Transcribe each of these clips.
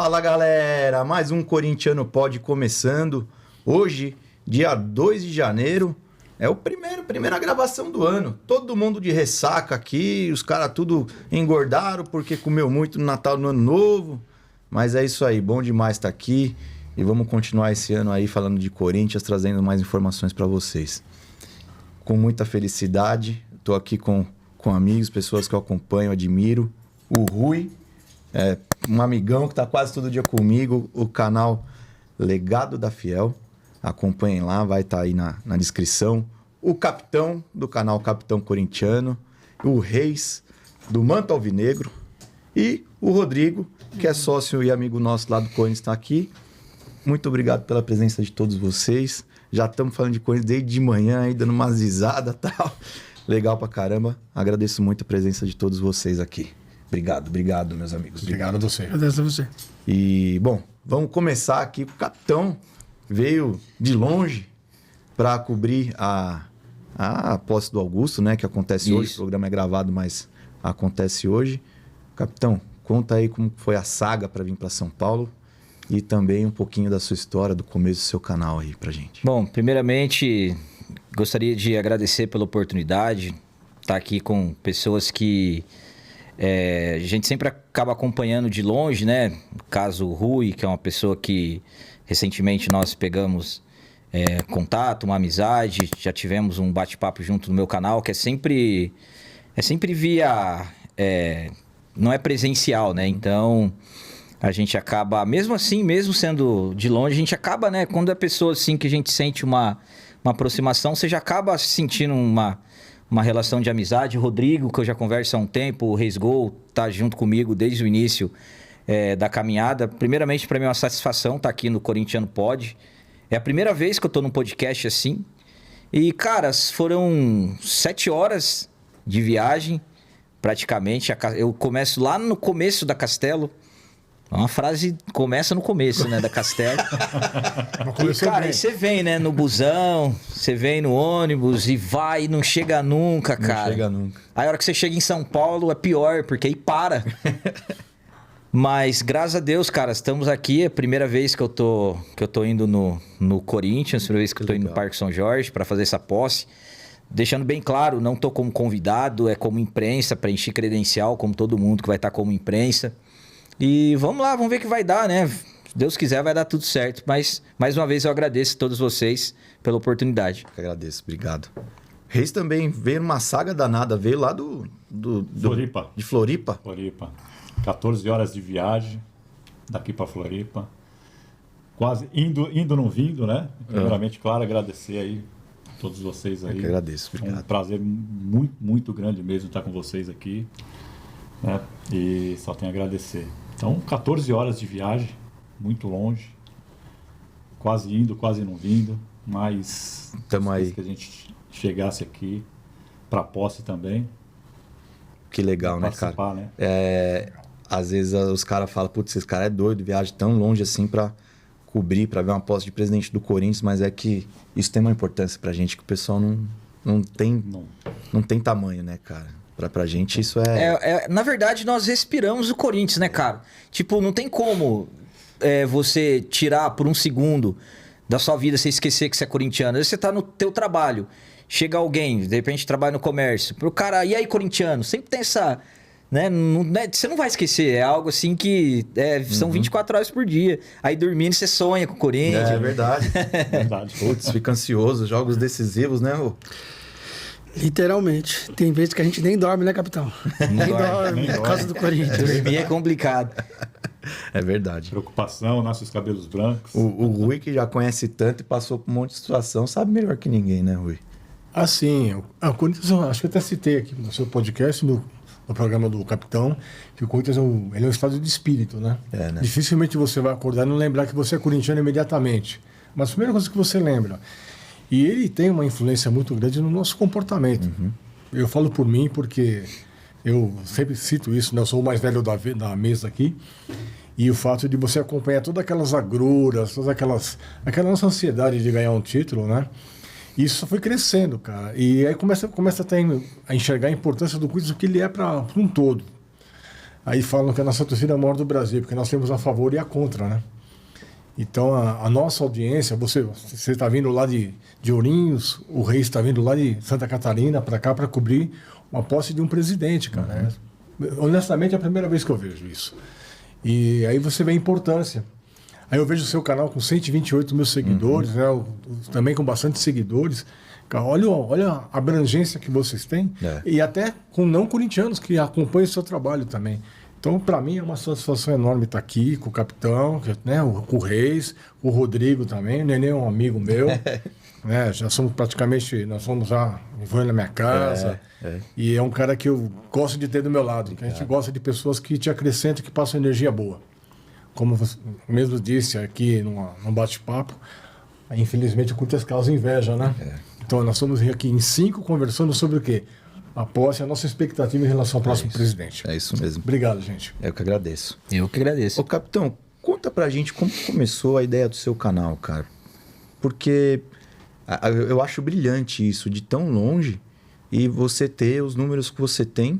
Fala galera, mais um Corintiano Pod começando. Hoje, dia 2 de janeiro, é o primeira gravação do ano. Todo mundo de ressaca aqui, os caras tudo engordaram porque comeu muito no Natal e no Ano Novo. Mas é isso aí, bom demais estar aqui. E vamos continuar esse ano aí falando de Corinthians, trazendo mais informações para vocês. Com muita felicidade, estou aqui com amigos, pessoas que eu acompanho, admiro. O Rui, um amigão que está quase todo dia comigo, o canal Legado da Fiel. Acompanhem lá, vai estar aí na descrição. O capitão do canal Capitão Corintiano, o Reis do Manto Alvinegro e o Rodrigo, que é sócio e amigo nosso lá do Corinthians, está aqui. Muito obrigado pela presença de todos vocês. Já estamos falando de Corinthians desde de manhã, aí dando umas risadas e tal. Legal pra caramba. Agradeço muito a presença de todos vocês aqui. Obrigado, meus amigos. Obrigado a você. Agradeço a você. E, bom, vamos começar aqui. O capitão veio de longe para cobrir a posse do Augusto, né? Que acontece hoje. O programa é gravado, mas acontece hoje. Capitão, conta aí como foi a saga para vir para São Paulo e também um pouquinho da sua história, do começo do seu canal aí pra gente. Bom, primeiramente, gostaria de agradecer pela oportunidade, estar aqui com pessoas que a gente sempre acaba acompanhando de longe, né? No caso, o Rui, que é uma pessoa que recentemente nós pegamos contato, uma amizade, já tivemos um bate-papo junto no meu canal, que é sempre via... não é presencial, né? Então, a gente acaba, mesmo assim, mesmo sendo de longe, a gente acaba, né? Quando é pessoa assim que a gente sente uma aproximação, você já acaba sentindo uma relação de amizade. O Rodrigo, que eu já converso há um tempo, o Reis Gol, tá junto comigo desde o início da caminhada. Primeiramente, para mim é uma satisfação estar aqui no Corintiano Pod. É a primeira vez que eu tô num podcast assim. E, cara, foram 7 horas de viagem, praticamente. Eu começo lá no começo da Castelo. Uma frase começa no começo, né, da Castelo. E, cara, aí você vem, né, no busão, você vem no ônibus e vai e não chega nunca, cara. Não chega nunca. Aí a hora que você chega em São Paulo é pior, porque aí para. Mas, graças a Deus, cara, estamos aqui. É a primeira vez que eu tô indo no Corinthians, a primeira vez que eu tô indo no Parque São Jorge para fazer essa posse. Deixando bem claro, não tô como convidado, é como imprensa, para encher credencial, como todo mundo que vai estar como imprensa. E vamos lá, vamos ver o que vai dar, né? Se Deus quiser, vai dar tudo certo. Mas, mais uma vez, eu agradeço a todos vocês pela oportunidade. Eu agradeço, obrigado. Reis também veio numa saga danada, veio lá do Floripa. De Floripa? Floripa. 14 horas de viagem daqui para Floripa. Quase indo não vindo, né? Primeiramente, claro, agradecer aí a todos vocês aí. Eu que agradeço, obrigado. É um prazer muito, muito grande mesmo estar com vocês aqui. Né? E só tenho a agradecer. Então, 14 horas de viagem, muito longe, quase indo, quase não vindo, mas tamo aí. Que a gente chegasse aqui para posse também. Que legal, né, cara? Né? Às vezes os caras falam, putz, esse cara é doido, viaja tão longe assim para cobrir, para ver uma posse de presidente do Corinthians, mas é que isso tem uma importância pra gente que o pessoal não tem tamanho, né, cara? Pra gente isso na verdade, nós respiramos o Corinthians, né, cara? Tipo, não tem como você tirar por um segundo da sua vida, você esquecer que você é corintiano. Às vezes você tá no teu trabalho, chega alguém, de repente trabalha no comércio, pro cara, e aí, corintiano? Sempre tem essa... Né? Você não vai esquecer, é algo assim que são 24 horas por dia. Aí dormindo você sonha com o Corinthians. É verdade. Putz, fica ansioso, jogos decisivos, né? Literalmente. Tem vezes que a gente nem dorme, né, capitão? Nem dorme por causa do Corinthians. Dormir é complicado. É verdade. Preocupação, nossos cabelos brancos. O Rui, que já conhece tanto e passou por um monte de situação, sabe melhor que ninguém, né, Rui? Assim, o Corinthians, acho que eu até citei aqui no seu podcast, no programa do Capitão, que o Corinthians ele é um estado de espírito, né? Né? Dificilmente você vai acordar e não lembrar que você é corintiano imediatamente. Mas a primeira coisa que você lembra. E ele tem uma influência muito grande no nosso comportamento. Uhum. Eu falo por mim porque eu sempre cito isso, né? Eu sou o mais velho da mesa aqui. E o fato de você acompanhar todas aquelas agruras, aquela nossa ansiedade de ganhar um título, né? Isso foi crescendo, cara. E aí começa a enxergar a importância do Corinthians, o que ele é para um todo. Aí falam que a nossa torcida é a maior do Brasil, porque nós temos a favor e a contra, né? Então, a nossa audiência, você está vindo lá de Ourinhos, o Reis está vindo lá de Santa Catarina para cá para cobrir uma posse de um presidente, cara. Honestamente, é a primeira vez que eu vejo isso. E aí você vê a importância. Aí eu vejo o seu canal com 128 mil seguidores, né? Também com bastante seguidores. Cara, olha a abrangência que vocês têm. E até com não corintianos que acompanham o seu trabalho também. Então, para mim, é uma satisfação enorme estar aqui com o capitão, né? O Reis, o Rodrigo também. O Nenê é um amigo meu. Né? Já somos praticamente... Nós fomos já... Foi na minha casa. E é um cara que eu gosto de ter do meu lado. Que a gente gosta de pessoas que te acrescentam, que passam energia boa. Como você mesmo disse aqui num bate-papo, infelizmente o Corinthians causa inveja, né? Então nós estamos aqui em 5 conversando sobre o quê? A posse, a nossa expectativa em relação ao próximo presidente. É isso mesmo. Obrigado, gente. Eu que agradeço. Eu que agradeço. Ô, capitão, conta pra gente como começou a ideia do seu canal, cara. Porque eu acho brilhante isso, de tão longe, e você ter os números que você tem.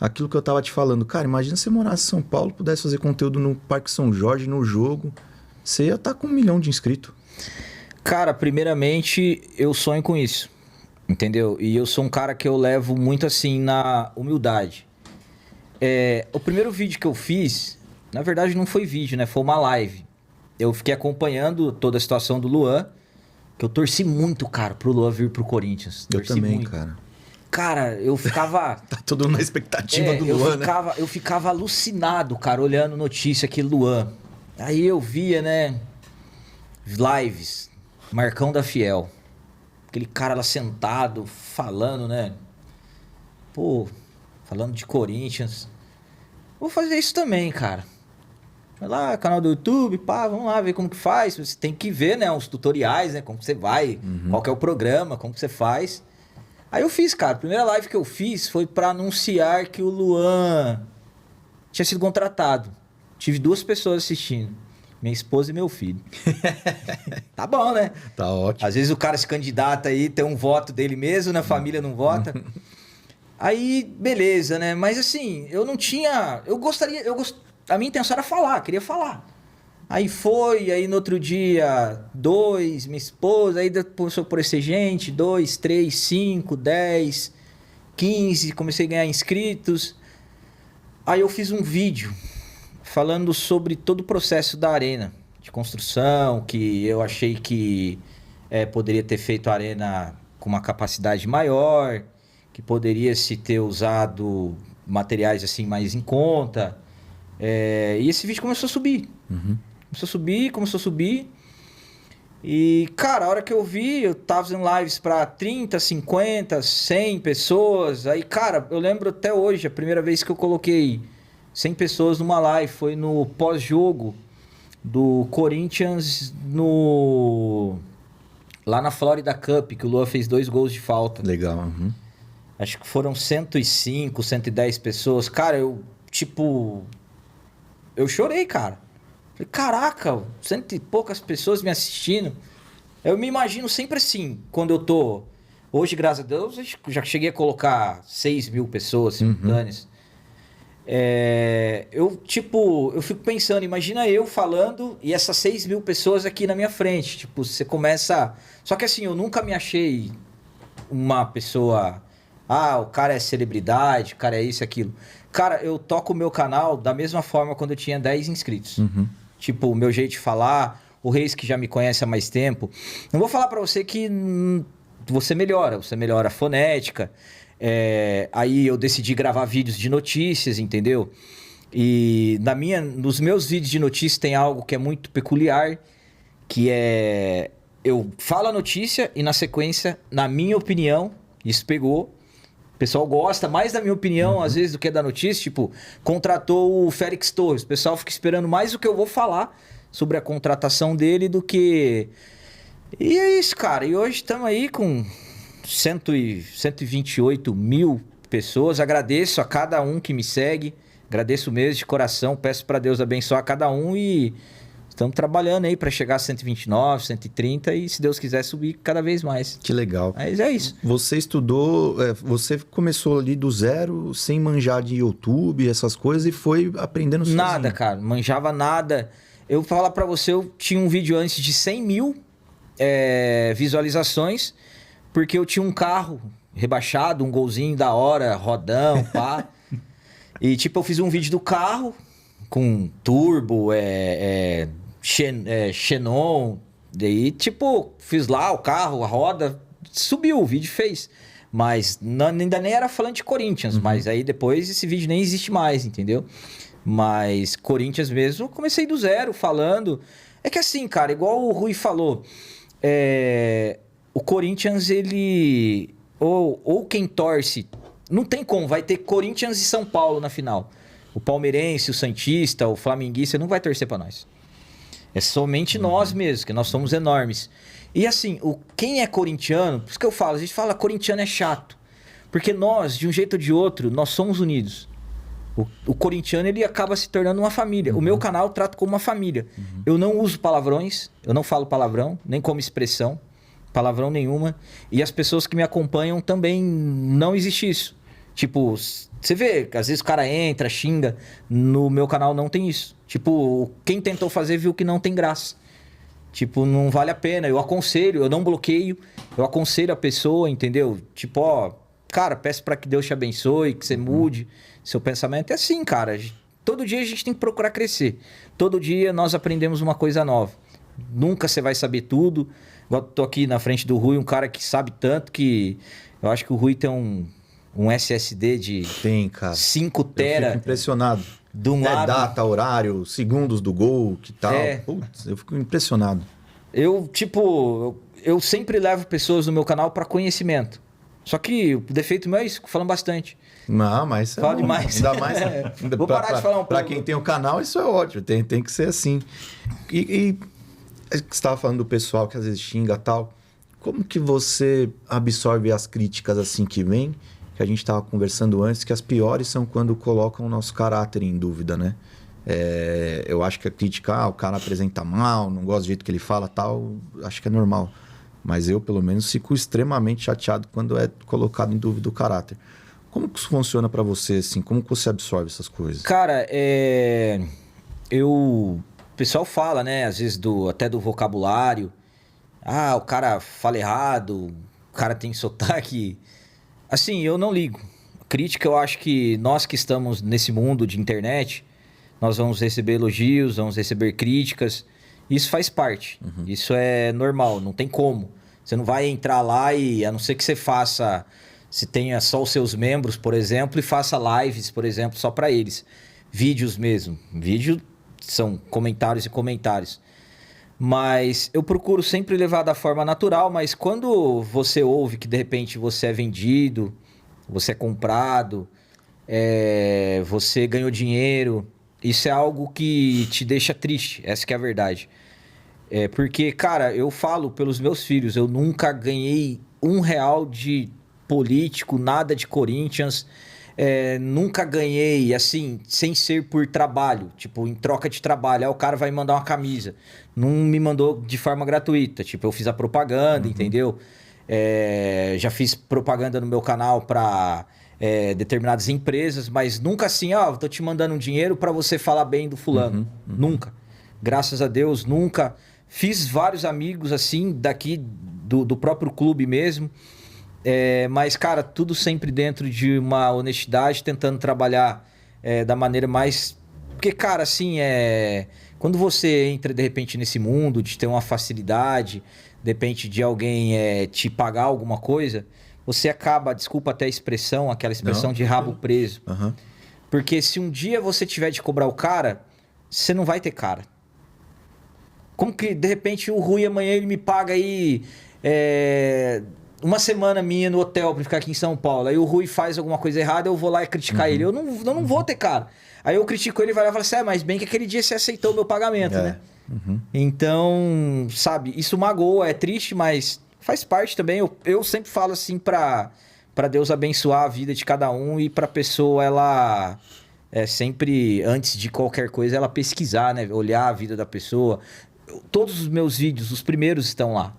Aquilo que eu tava te falando, cara, imagina se você morasse em São Paulo, pudesse fazer conteúdo no Parque São Jorge, no jogo, você ia estar com 1 milhão de inscritos. Cara, primeiramente, eu sonho com isso, entendeu? E eu sou um cara que eu levo muito assim na humildade. O primeiro vídeo que eu fiz, na verdade não foi vídeo, né? Foi uma live. Eu fiquei acompanhando toda a situação do Luan, que eu torci muito, cara, pro Luan vir pro Corinthians. Eu Torci também, muito. cara. Cara, eu ficava... Tá todo mundo na expectativa do Luan, né? Eu ficava alucinado, cara, olhando notícia aqui, Luan. Aí eu via, né, lives, Marcão da Fiel. Aquele cara lá sentado, falando, né? Pô, falando de Corinthians. Vou fazer isso também, cara. Vai lá, canal do YouTube, pá, vamos lá ver como que faz. Você tem que ver, né, uns tutoriais, né, como que você vai, qual que é o programa, como que você faz. Aí eu fiz, cara. A primeira live que eu fiz foi pra anunciar que o Luan tinha sido contratado. Tive 2 pessoas assistindo. Minha esposa e meu filho. Tá bom, né? Tá ótimo. Às vezes o cara se candidata aí, tem um voto dele mesmo, né? A família não vota. Aí, beleza, né? Mas assim, eu não tinha... A minha intenção era falar, queria falar. Aí aí no outro dia, 2, minha esposa, aí começou a aparecer gente, 2, 3, 5, 10, 15, comecei a ganhar inscritos. Aí eu fiz um vídeo falando sobre todo o processo da arena, de construção, que eu achei que poderia ter feito a arena com uma capacidade maior, que poderia se ter usado materiais assim mais em conta. E esse vídeo começou a subir. Começou a subir. E, cara, a hora que eu vi, eu tava fazendo lives pra 30, 50, 100 pessoas. Aí, cara, eu lembro até hoje, a primeira vez que eu coloquei 100 pessoas numa live foi no pós-jogo do Corinthians lá na Florida Cup, que o Luan fez 2 gols de falta. Legal. Acho que foram 105, 110 pessoas. Cara, eu chorei, cara. Falei, caraca, 100 e poucas pessoas me assistindo. Eu me imagino sempre assim, quando eu tô... Hoje, graças a Deus, eu já cheguei a colocar 6 mil pessoas simultâneas. Eu fico pensando, imagina eu falando e essas 6 mil pessoas aqui na minha frente. Tipo, você começa... Só que assim, eu nunca me achei uma pessoa... o cara é celebridade, o cara é isso e aquilo. Cara, eu toco o meu canal da mesma forma quando eu tinha 10 inscritos. Tipo, o meu jeito de falar, o Reis que já me conhece há mais tempo. Não vou falar pra você que você melhora a fonética. Aí eu decidi gravar vídeos de notícias, entendeu? E nos meus vídeos de notícias tem algo que é muito peculiar, que é... Eu falo a notícia e na sequência, na minha opinião, isso pegou... O pessoal gosta mais da minha opinião, às vezes, do que da notícia. Tipo, contratou o Félix Torres. O pessoal fica esperando mais o que eu vou falar sobre a contratação dele do que... E é isso, cara. E hoje estamos aí com 128 mil pessoas. Agradeço a cada um que me segue. Agradeço mesmo de coração. Peço para Deus abençoar cada um e Estamos trabalhando aí para chegar a 129, 130 e, se Deus quiser, subir cada vez mais. Que legal. Mas é isso. Você estudou, você começou ali do zero, sem manjar de YouTube, essas coisas, e foi aprendendo sozinho. Nada, cara. Manjava nada. Eu vou falar para você, eu tinha um vídeo antes de 100 mil visualizações, porque eu tinha um carro rebaixado, um golzinho da hora, rodão, pá. E tipo, eu fiz um vídeo do carro com turbo, Xenon. Daí, tipo, fiz lá o carro, a roda, subiu, o vídeo fez. Mas ainda nem era falando de Corinthians, mas aí depois esse vídeo nem existe mais, entendeu? Mas Corinthians mesmo, eu comecei do zero falando. É que assim, cara, igual o Rui falou, o Corinthians, ele... Ou quem torce, não tem como, vai ter Corinthians e São Paulo na final. O palmeirense, o santista, o flamenguista não vai torcer pra nós. É somente nós mesmos, que nós somos enormes. E assim, quem é corintiano, por isso que eu falo, a gente fala corintiano é chato. Porque nós, de um jeito ou de outro, nós somos unidos. O corintiano, ele acaba se tornando uma família. O meu canal eu trato como uma família. Eu não uso palavrões, eu não falo palavrão, nem como expressão. Palavrão nenhuma. E as pessoas que me acompanham também não existe isso. Tipo, você vê, às vezes o cara entra, xinga. No meu canal não tem isso. Tipo, quem tentou fazer viu que não tem graça. Tipo, não vale a pena. Eu aconselho, eu não bloqueio. Eu aconselho a pessoa, entendeu? Tipo, ó, cara, peço pra que Deus te abençoe, que você mude seu pensamento. É assim, cara. Todo dia a gente tem que procurar crescer. Todo dia nós aprendemos uma coisa nova. Nunca você vai saber tudo. Eu tô aqui na frente do Rui, um cara que sabe tanto que... Eu acho que o Rui tem um SSD de 5 tera. Eu fico impressionado. De um lado. Data, horário, segundos do gol, que tal. Putz, eu fico impressionado. Eu sempre levo pessoas no meu canal para conhecimento. Só que o defeito meu é isso, fico falando bastante. Não, mas... Fala demais. Ainda mais... Vou parar de falar um pouco. Para quem tem o canal, isso é ótimo. Tem que ser assim. E você estava falando do pessoal que às vezes xinga e tal. Como que você absorve as críticas assim que vem? Que a gente estava conversando antes, que as piores são quando colocam o nosso caráter em dúvida, né? Eu acho que a crítica, o cara apresenta mal, não gosta do jeito que ele fala tal, acho que é normal. Mas eu, pelo menos, fico extremamente chateado quando é colocado em dúvida o caráter. Como que isso funciona para você, assim? Como que você absorve essas coisas? Cara, o pessoal fala, né? Às vezes até do vocabulário. Ah, o cara fala errado, o cara tem sotaque. Assim, eu não ligo. Crítica, eu acho que nós que estamos nesse mundo de internet, nós vamos receber elogios, vamos receber críticas. Isso faz parte. Isso é normal, não tem como. Você não vai entrar lá e, a não ser que você faça... Se tenha só os seus membros, por exemplo, e faça lives, por exemplo, só para eles. Vídeos mesmo. Vídeo são comentários e comentários. Mas eu procuro sempre levar da forma natural, mas quando você ouve que de repente você é vendido, você é comprado, você ganhou dinheiro, isso é algo que te deixa triste, essa que é a verdade. Porque, cara, eu falo pelos meus filhos, eu nunca ganhei R$1 de político, nada de Corinthians, nunca ganhei, assim, sem ser por trabalho, tipo, em troca de trabalho. Aí o cara vai me mandar uma camisa. Não me mandou de forma gratuita, tipo, eu fiz a propaganda, entendeu? Já fiz propaganda no meu canal para determinadas empresas, mas nunca assim, tô te mandando um dinheiro para você falar bem do fulano. Nunca. Graças a Deus, nunca. Fiz vários amigos, assim, daqui do próprio clube mesmo. Mas, cara, tudo sempre dentro de uma honestidade, tentando trabalhar da maneira mais... Porque, cara, assim, quando você entra, de repente, nesse mundo, de ter uma facilidade, de repente de alguém te pagar alguma coisa, você acaba, desculpa até a expressão, aquela expressão de rabo preso. Porque se um dia você tiver de cobrar o cara, você não vai ter cara. Como que, de repente, o Rui amanhã ele me paga aí... uma semana minha no hotel pra ficar aqui em São Paulo. Aí o Rui faz alguma coisa errada, eu vou lá e criticar ele. Eu não vou ter cara. Aí eu critico ele e vai lá e fala assim, mas bem que aquele dia você aceitou o meu pagamento, né? Então, sabe, isso magoa, é triste, mas faz parte também. Eu sempre falo assim pra Deus abençoar a vida de cada um e pra pessoa, ela é sempre, antes de qualquer coisa, ela pesquisar, né? Olhar a vida da pessoa. Todos os meus vídeos, os primeiros estão lá.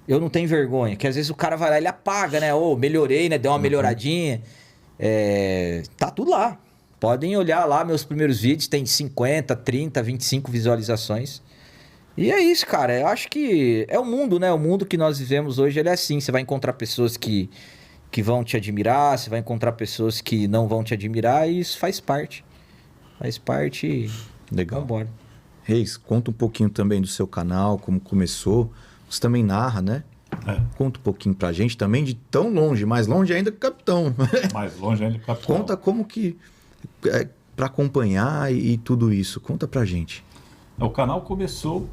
Eu não tenho vergonha, que às vezes o cara vai lá e ele apaga, né? Ô, melhorei, né? Deu uma melhoradinha. Tá tudo lá. Podem olhar lá meus primeiros vídeos, tem 50, 30, 25 visualizações. E é isso, cara. Eu acho que é o mundo, né? O mundo que nós vivemos hoje, ele é assim. Você vai encontrar pessoas que vão te admirar, você vai encontrar pessoas que não vão te admirar, e isso faz parte. Faz parte e Legal. vambora. Reis, conta um pouquinho também do seu canal, como começou. Você também narra, né? Conta um pouquinho pra gente também de tão longe, mais longe ainda que o Capitão. Mais longe ainda que o Capitão. Conta como que... pra acompanhar e tudo isso. Conta pra gente. O canal começou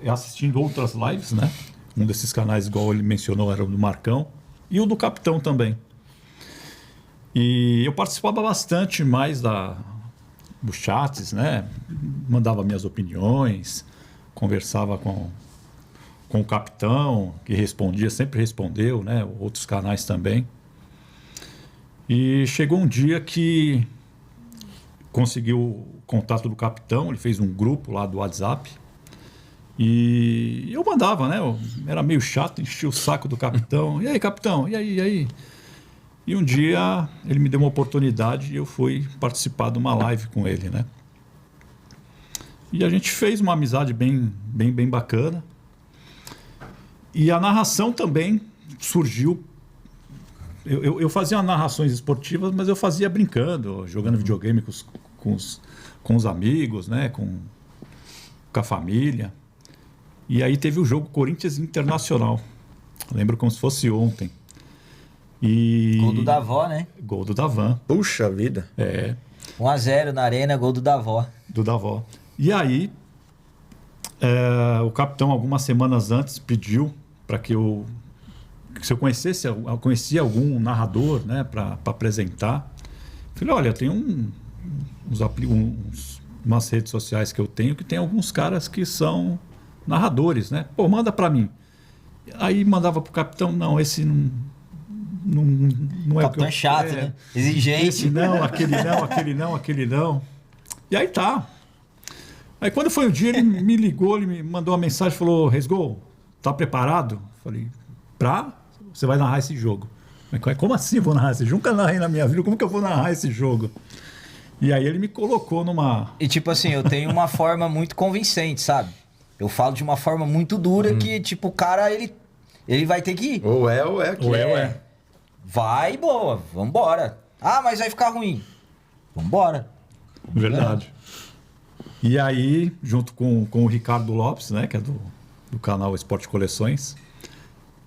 assistindo outras lives, né? Um desses canais, igual ele mencionou, era o do Marcão. E o do Capitão também. E eu participava bastante mais dos chats, né? Mandava minhas opiniões, conversava com o Capitão, que respondia, sempre respondeu, né? Outros canais também. E chegou um dia que conseguiu o contato do Capitão, ele fez um grupo lá do WhatsApp. E eu mandava, né? Eu era meio chato, enchia o saco do Capitão. E aí, Capitão? E aí, e aí? E um dia ele me deu uma oportunidade e eu fui participar de uma live com ele, né? E a gente fez uma amizade bem bacana. E a narração também surgiu. Eu fazia narrações esportivas, mas eu fazia brincando, jogando videogame com os amigos, né? Com a família. E aí teve o jogo Corinthians Internacional. Lembro como se fosse ontem. Gol do Davó, né? Gol do Davan. Puxa vida. 1-0 na arena, gol do Davó. Do Davó. E aí, o Capitão, algumas semanas antes, pediu para que se eu conhecia algum narrador, né, para apresentar. Falei, olha, tem umas redes sociais que eu tenho que tem alguns caras que são narradores, né? Pô, manda para mim. Aí mandava pro Capitão, não, esse não é o que eu... Capitão é chato, né? Exigente. Esse não, aquele não. E aí tá. Aí quando foi um dia, ele me ligou, ele me mandou uma mensagem, falou, Resgol, tá preparado? Falei, você vai narrar esse jogo. Como assim eu vou narrar esse jogo? Nunca narrei na minha vida, como que eu vou narrar esse jogo? E aí ele me colocou numa... E tipo assim, eu tenho uma forma muito convincente, sabe? Eu falo de uma forma muito dura que, tipo, o cara, ele vai ter que ir. Ou é aqui. Vai, boa, vambora. Ah, mas vai ficar ruim. Vambora. Verdade. E aí, junto com o Ricardo Lopes, né, que é do canal Esporte Coleções,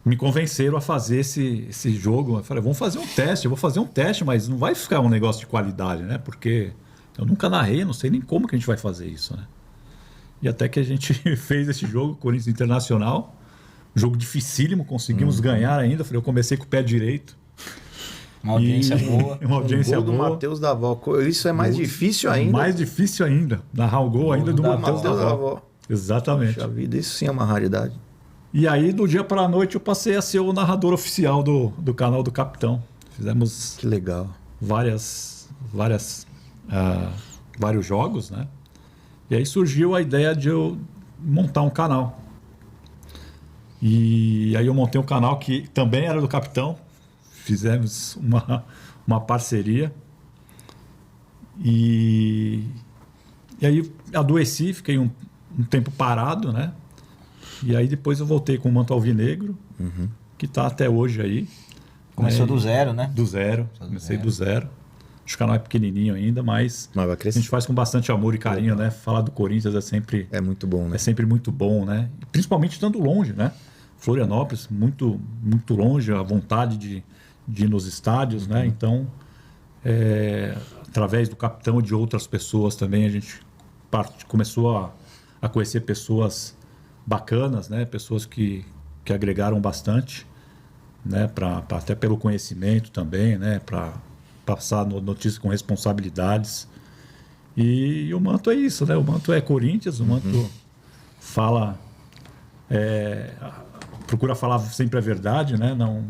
me convenceram a fazer esse jogo. Eu falei, vamos fazer um teste, eu vou fazer um teste, mas não vai ficar um negócio de qualidade, né? Porque eu nunca narrei, não sei nem como que a gente vai fazer isso, né? E até que a gente fez esse jogo, Corinthians Internacional, jogo dificílimo, conseguimos ganhar ainda. Falei, eu comecei com o pé direito. Uma audiência boa. Uma audiência gol do boa. Matheus Davó. Isso é mais difícil ainda. Mais difícil ainda. Narrar o gol ainda do Matheus Davó. Exatamente. Puxa vida, isso sim é uma raridade. E aí, do dia para a noite, eu passei a ser o narrador oficial do canal do Capitão. Fizemos... Que legal. Vários jogos, né? E aí surgiu a ideia de eu montar um canal. E aí eu montei um canal que também era do Capitão. Fizemos uma parceria. E aí adoeci, fiquei um tempo parado, né? E aí depois eu voltei com o Manto Alvinegro, que está até hoje aí. Começou do zero, né? Do zero. Comecei do zero. Acho que o canal é pequenininho ainda, mas vai crescer. A gente faz com bastante amor e carinho, né? Falar do Corinthians é sempre... É muito bom, né? É sempre muito bom, né? Principalmente estando longe, né? Florianópolis, muito, muito longe, a vontade de ir nos estádios, né? Então, através do Capitão e de outras pessoas também, a gente começou a conhecer pessoas bacanas, né? Pessoas que agregaram bastante, né? Até pelo conhecimento também, né? Para passar notícias com responsabilidades. E o Manto é isso, né? O Manto é Corinthians, o Manto fala... procura falar sempre a verdade, né? Não...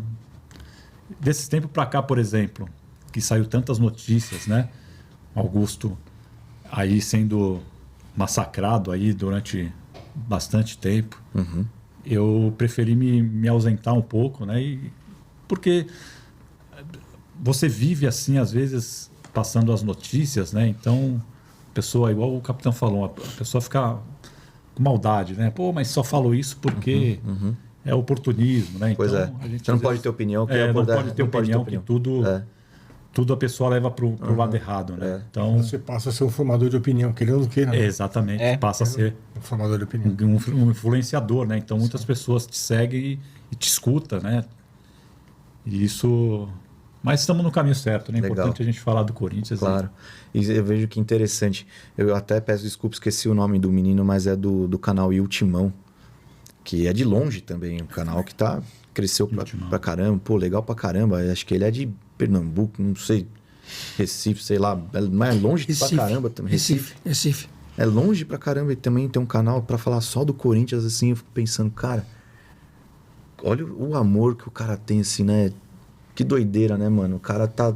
Desses tempos para cá, por exemplo, que saiu tantas notícias, né? Augusto aí sendo massacrado aí durante bastante tempo. Eu preferi me ausentar um pouco, né? Porque você vive assim, às vezes, passando as notícias, né? Então, a pessoa, igual o capitão falou, a pessoa fica com maldade, né? Pô, mas só falou isso porque é oportunismo, né? Pois então, é. a gente, Você não às pode vezes, ter opinião. Que não pode ter opinião, que É. tudo a pessoa leva pro lado errado, né? Então, Você passa a ser um formador de opinião, querendo ou não queira. Né? exatamente, passa a ser Um formador de opinião. um influenciador, né? Então muitas pessoas te seguem e te escutam, né? E isso... Mas estamos no caminho certo, né? É Legal. importante a gente falar do Corinthians. Claro. E eu vejo que interessante. Eu até peço desculpa, esqueci o nome do menino, mas é do canal Iltimão, que é de longe também, um canal que cresceu pra caramba. Pô, legal pra caramba. Acho que ele é de Pernambuco, não sei, Recife, sei lá. Mas é longe Recife. pra caramba também. Recife. É longe pra caramba e também tem um canal pra falar só do Corinthians, assim, eu fico pensando, cara, olha o amor que o cara tem, assim, né? Que doideira, né, mano? O cara tá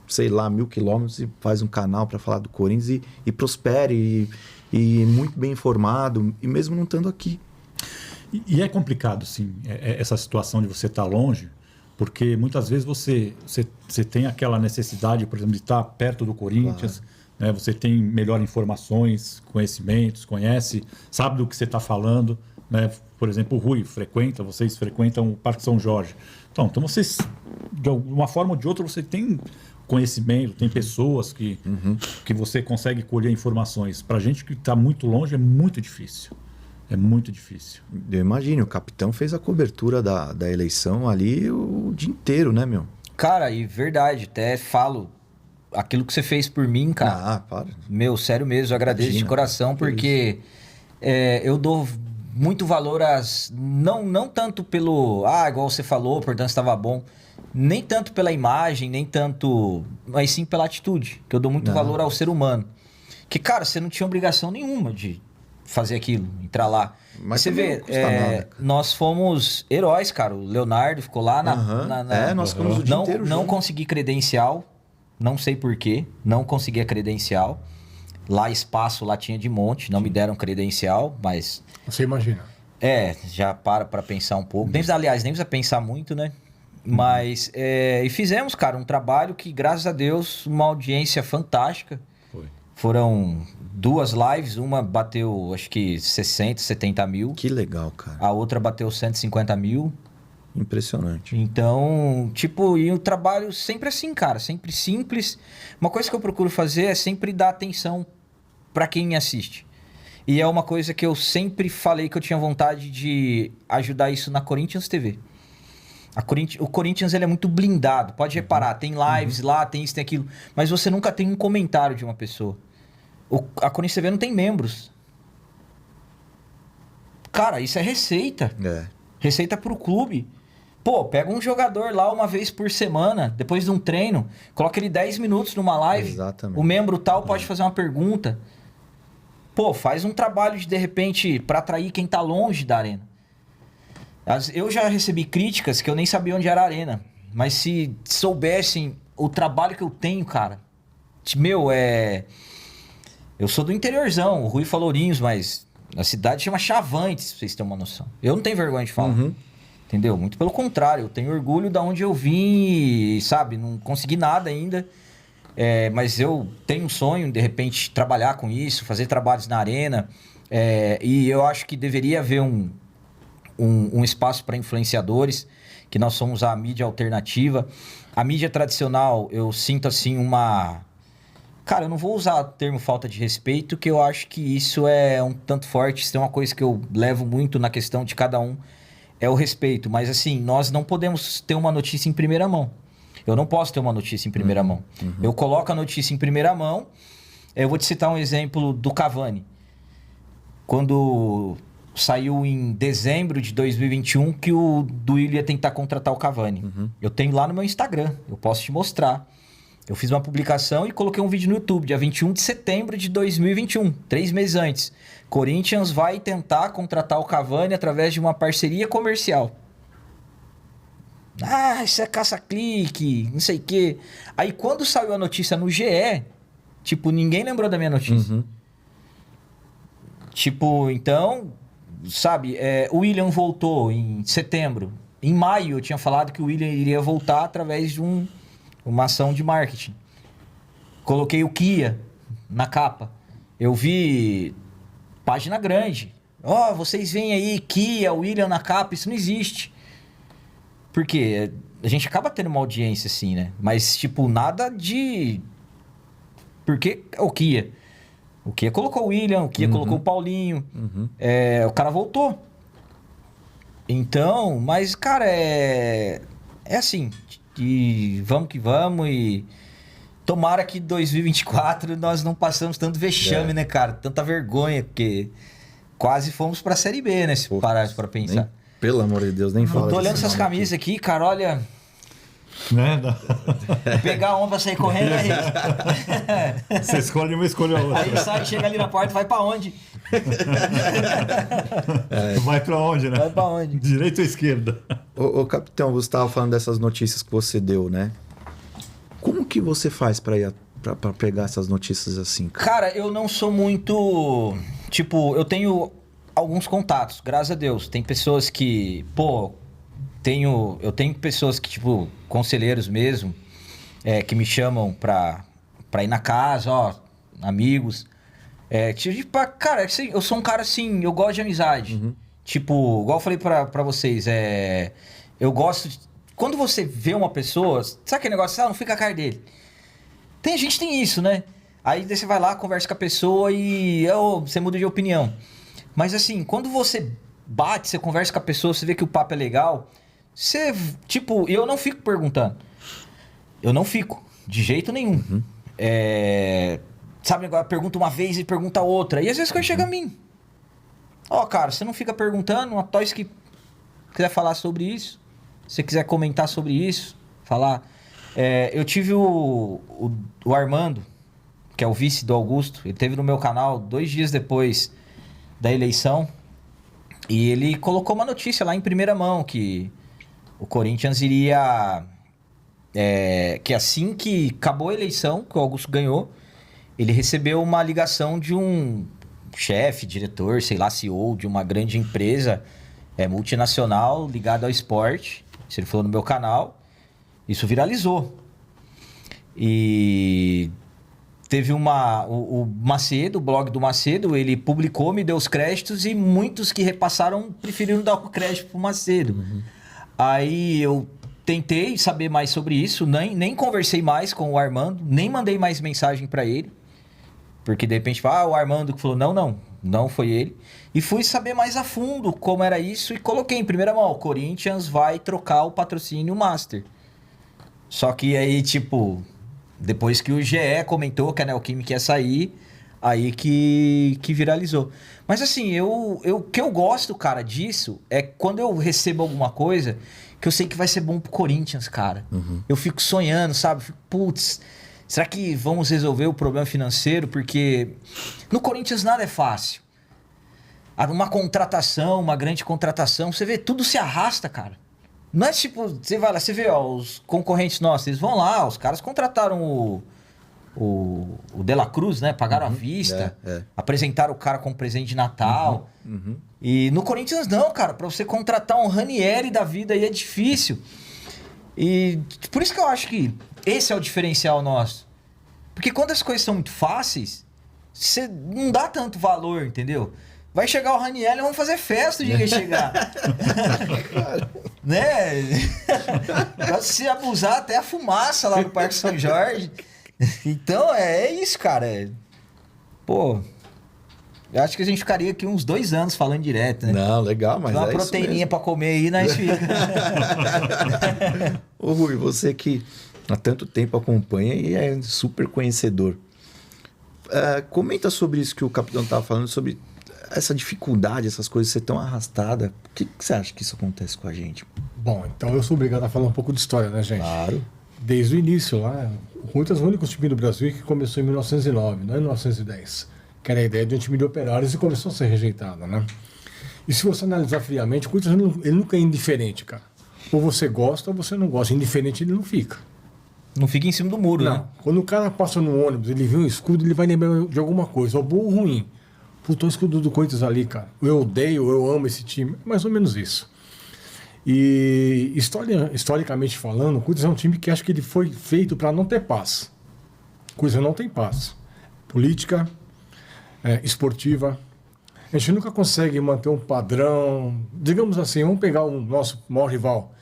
sei lá, 1.000 quilômetros e faz um canal pra falar do Corinthians e prospere e muito bem informado, e mesmo não estando aqui. E é complicado, sim, essa situação de você estar longe, porque muitas vezes você tem aquela necessidade, por exemplo, de estar perto do Corinthians, né? Você tem melhor informações, conhecimentos, sabe do que você está falando, né? Por exemplo, o Rui vocês frequentam o Parque São Jorge. Então vocês, de uma forma ou de outra, você tem conhecimento, tem pessoas que você consegue colher informações. Para a gente que está muito longe é muito difícil. É muito difícil. Eu imagino, o capitão fez a cobertura da eleição ali o dia inteiro, né, meu? Cara, e verdade, até falo, aquilo que você fez por mim, cara. Ah, para. Meu, sério mesmo, eu agradeço de Imagina, coração, porque eu dou muito valor às... Não tanto pelo... igual você falou, portanto estava bom. Nem tanto pela imagem, nem tanto... Mas sim pela atitude, que eu dou muito valor ao ser humano. Que, cara, você não tinha obrigação nenhuma de fazer aquilo, entrar lá. Mas você também vê, não custa nada, cara. nós fomos heróis, cara. O Leonardo ficou lá nós ficamos o dia inteiro Não junto. consegui credencial, não sei porquê, não consegui a credencial. Lá espaço, lá tinha de monte, não me deram credencial, mas... Você imagina. já para pensar um pouco. Aliás, nem precisa pensar muito, né? Mas, e fizemos, cara, um trabalho que, graças a Deus, uma audiência fantástica. Foi. Foram 2 lives, uma bateu, acho que 60, 70 mil. Que legal, cara. A outra bateu 150 mil. Impressionante. Então, e o trabalho sempre assim, cara, sempre simples. Uma coisa que eu procuro fazer é sempre dar atenção para quem me assiste. E é uma coisa que eu sempre falei que eu tinha vontade de ajudar isso na Corinthians TV. O Corinthians ele é muito blindado, pode reparar, tem lives lá, tem isso, tem aquilo, mas você nunca tem um comentário de uma pessoa. A Corinthians TV não tem membros. Cara, isso é receita. Receita pro clube. Pô, pega um jogador lá uma vez por semana, depois de um treino, coloca ele 10 minutos numa live. Exatamente. O membro tal pode fazer uma pergunta. Pô, faz um trabalho de repente, para atrair quem tá longe da arena. Eu já recebi críticas que eu nem sabia onde era a arena. Mas se soubessem o trabalho que eu tenho, cara... Eu sou do interiorzão, o Rui falou Ourinhos, mas a cidade chama Chavantes, pra vocês terem uma noção. Eu não tenho vergonha de falar. Entendeu? Muito pelo contrário, eu tenho orgulho de onde eu vim, sabe? Não consegui nada ainda. Mas eu tenho um sonho, de repente, trabalhar com isso, fazer trabalhos na arena. E eu acho que deveria haver um espaço para influenciadores, que nós somos a mídia alternativa. A mídia tradicional, eu sinto assim uma... Cara, eu não vou usar o termo falta de respeito, que eu acho que isso é um tanto forte. Isso é uma coisa que eu levo muito na questão de cada um, é o respeito. Mas assim, nós não podemos ter uma notícia em primeira mão. Eu não posso ter uma notícia em primeira mão. Eu coloco a notícia em primeira mão. Eu vou te citar um exemplo do Cavani. Quando saiu em dezembro de 2021 que o Duílio ia tentar contratar o Cavani. Eu tenho lá no meu Instagram, eu posso te mostrar. Eu fiz uma publicação e coloquei um vídeo no YouTube, dia 21 de setembro de 2021, 3 meses antes. Corinthians vai tentar contratar o Cavani através de uma parceria comercial. Isso é caça-clique, não sei o quê. Aí quando saiu a notícia no GE, Tipo, ninguém lembrou da minha notícia. Tipo, então, sabe, o William voltou em setembro. Em maio eu tinha falado que o William iria voltar através de uma ação de marketing. Coloquei o Kia na capa. Eu vi página grande. Ó, vocês veem aí Kia, William na capa. Isso não existe. Por quê? A gente acaba tendo uma audiência assim, né? Mas, tipo, nada de... Porque o Kia. O Kia colocou o William, o Kia colocou o Paulinho. O cara voltou. Então, mas, cara, é assim. E vamos que vamos. E tomara que 2024 nós não passamos tanto vexame, né, cara? Tanta vergonha, porque quase fomos pra Série B, né? Se parar pra pensar. Nem, pelo amor de Deus, nem fala. Eu tô olhando disso essas não, camisas aqui, cara, olha... Né? Pegar uma pra sair correndo, aí... Você escolhe uma, escolhe a outra. Aí sai, chega ali na porta, vai pra onde? Vai pra onde, né? Vai pra onde? Direita ou esquerda? Ô, capitão, você estava falando dessas notícias que você deu, né? Como que você faz pra pegar essas notícias assim? Cara, eu não sou muito... Tipo, eu tenho alguns contatos, graças a Deus. Tem pessoas que, eu tenho pessoas que, tipo, conselheiros mesmo, que me chamam pra ir na casa, amigos. Cara, assim, eu sou um cara assim, eu gosto de amizade. Tipo, igual eu falei pra vocês, eu gosto de... Quando você vê uma pessoa, sabe aquele negócio, não fica a cara dele. Tem gente tem isso, né? Aí você vai lá, conversa com a pessoa e você muda de opinião. Mas assim, quando você bate, você conversa com a pessoa, você vê que o papo é legal, você, tipo, eu não fico perguntando. Eu não fico, de jeito nenhum. Sabe, agora pergunta uma vez e pergunta outra. E às vezes quando chega a mim. Cara, você não fica perguntando, após que quiser falar sobre isso, se você quiser comentar sobre isso, falar... eu tive o Armando, que é o vice do Augusto, ele esteve no meu canal 2 dias depois da eleição, e ele colocou uma notícia lá em primeira mão, que o Corinthians iria... que assim que acabou a eleição, que o Augusto ganhou, ele recebeu uma ligação de um chefe, diretor, sei lá, CEO de uma grande empresa multinacional ligada ao esporte. Isso ele falou no meu canal. Isso viralizou. E teve o Macedo, o blog do Macedo, ele publicou, me deu os créditos e muitos que repassaram preferiram dar o crédito pro Macedo. Aí eu tentei saber mais sobre isso, nem conversei mais com o Armando, nem mandei mais mensagem para ele. Porque de repente, o Armando que falou, não foi ele. E fui saber mais a fundo como era isso e coloquei em primeira mão, o Corinthians vai trocar o patrocínio Master. Só que aí, tipo, depois que o GE comentou que a Neoquímica ia sair, aí que viralizou. Mas assim, o que eu gosto, cara, disso é quando eu recebo alguma coisa que eu sei que vai ser bom pro Corinthians, cara. Eu fico sonhando, sabe? Putz, será que vamos resolver o problema financeiro? Porque no Corinthians nada é fácil. Uma contratação, uma grande contratação, você vê, tudo se arrasta, cara. Não é tipo, você vai lá, você vê, os concorrentes nossos, eles vão lá, os caras contrataram o De La Cruz, né? Pagaram à vista, apresentaram o cara como presente de Natal. E no Corinthians não, cara, pra você contratar um Ranieri da vida aí é difícil. E por isso que eu acho que esse é o diferencial nosso. Porque quando as coisas são muito fáceis, você não dá tanto valor, entendeu? Vai chegar o Ranieri e vamos fazer festa o dia que ele chegar. Né? Se abusar até a fumaça lá no Parque São Jorge. Então, é isso, cara. Pô, eu acho que a gente ficaria aqui uns 2 anos falando direto, né? Não, legal, mas uma proteininha pra comer aí, nós fica. Ô Rui, você que há tanto tempo acompanha e é super conhecedor. Comenta sobre isso que o capitão estava falando, sobre essa dificuldade, essas coisas ser tão arrastadas. Por que você acha que isso acontece com a gente? Bom, então eu sou obrigado a falar um pouco de história, né, gente? Claro. Desde o início lá, o Corinthians é o único time do Brasil que começou em 1909, não em 1910. Que era a ideia de um time de operários e começou a ser rejeitado, né? E se você analisar friamente, o Corinthians ele nunca é indiferente, cara. Ou você gosta ou você não gosta. Indiferente ele não fica. Não fica em cima do muro, né? Não. Quando o cara passa no ônibus, ele vê um escudo, ele vai lembrar de alguma coisa, ou bom ou ruim. Puta, o escudo do Corinthians ali, cara. Eu odeio, eu amo esse time. É mais ou menos isso. E historicamente falando, o Corinthians é um time que acho que ele foi feito para não ter paz. O Corinthians não tem paz. Política, esportiva. A gente nunca consegue manter um padrão. Digamos assim, vamos pegar o nosso maior rival.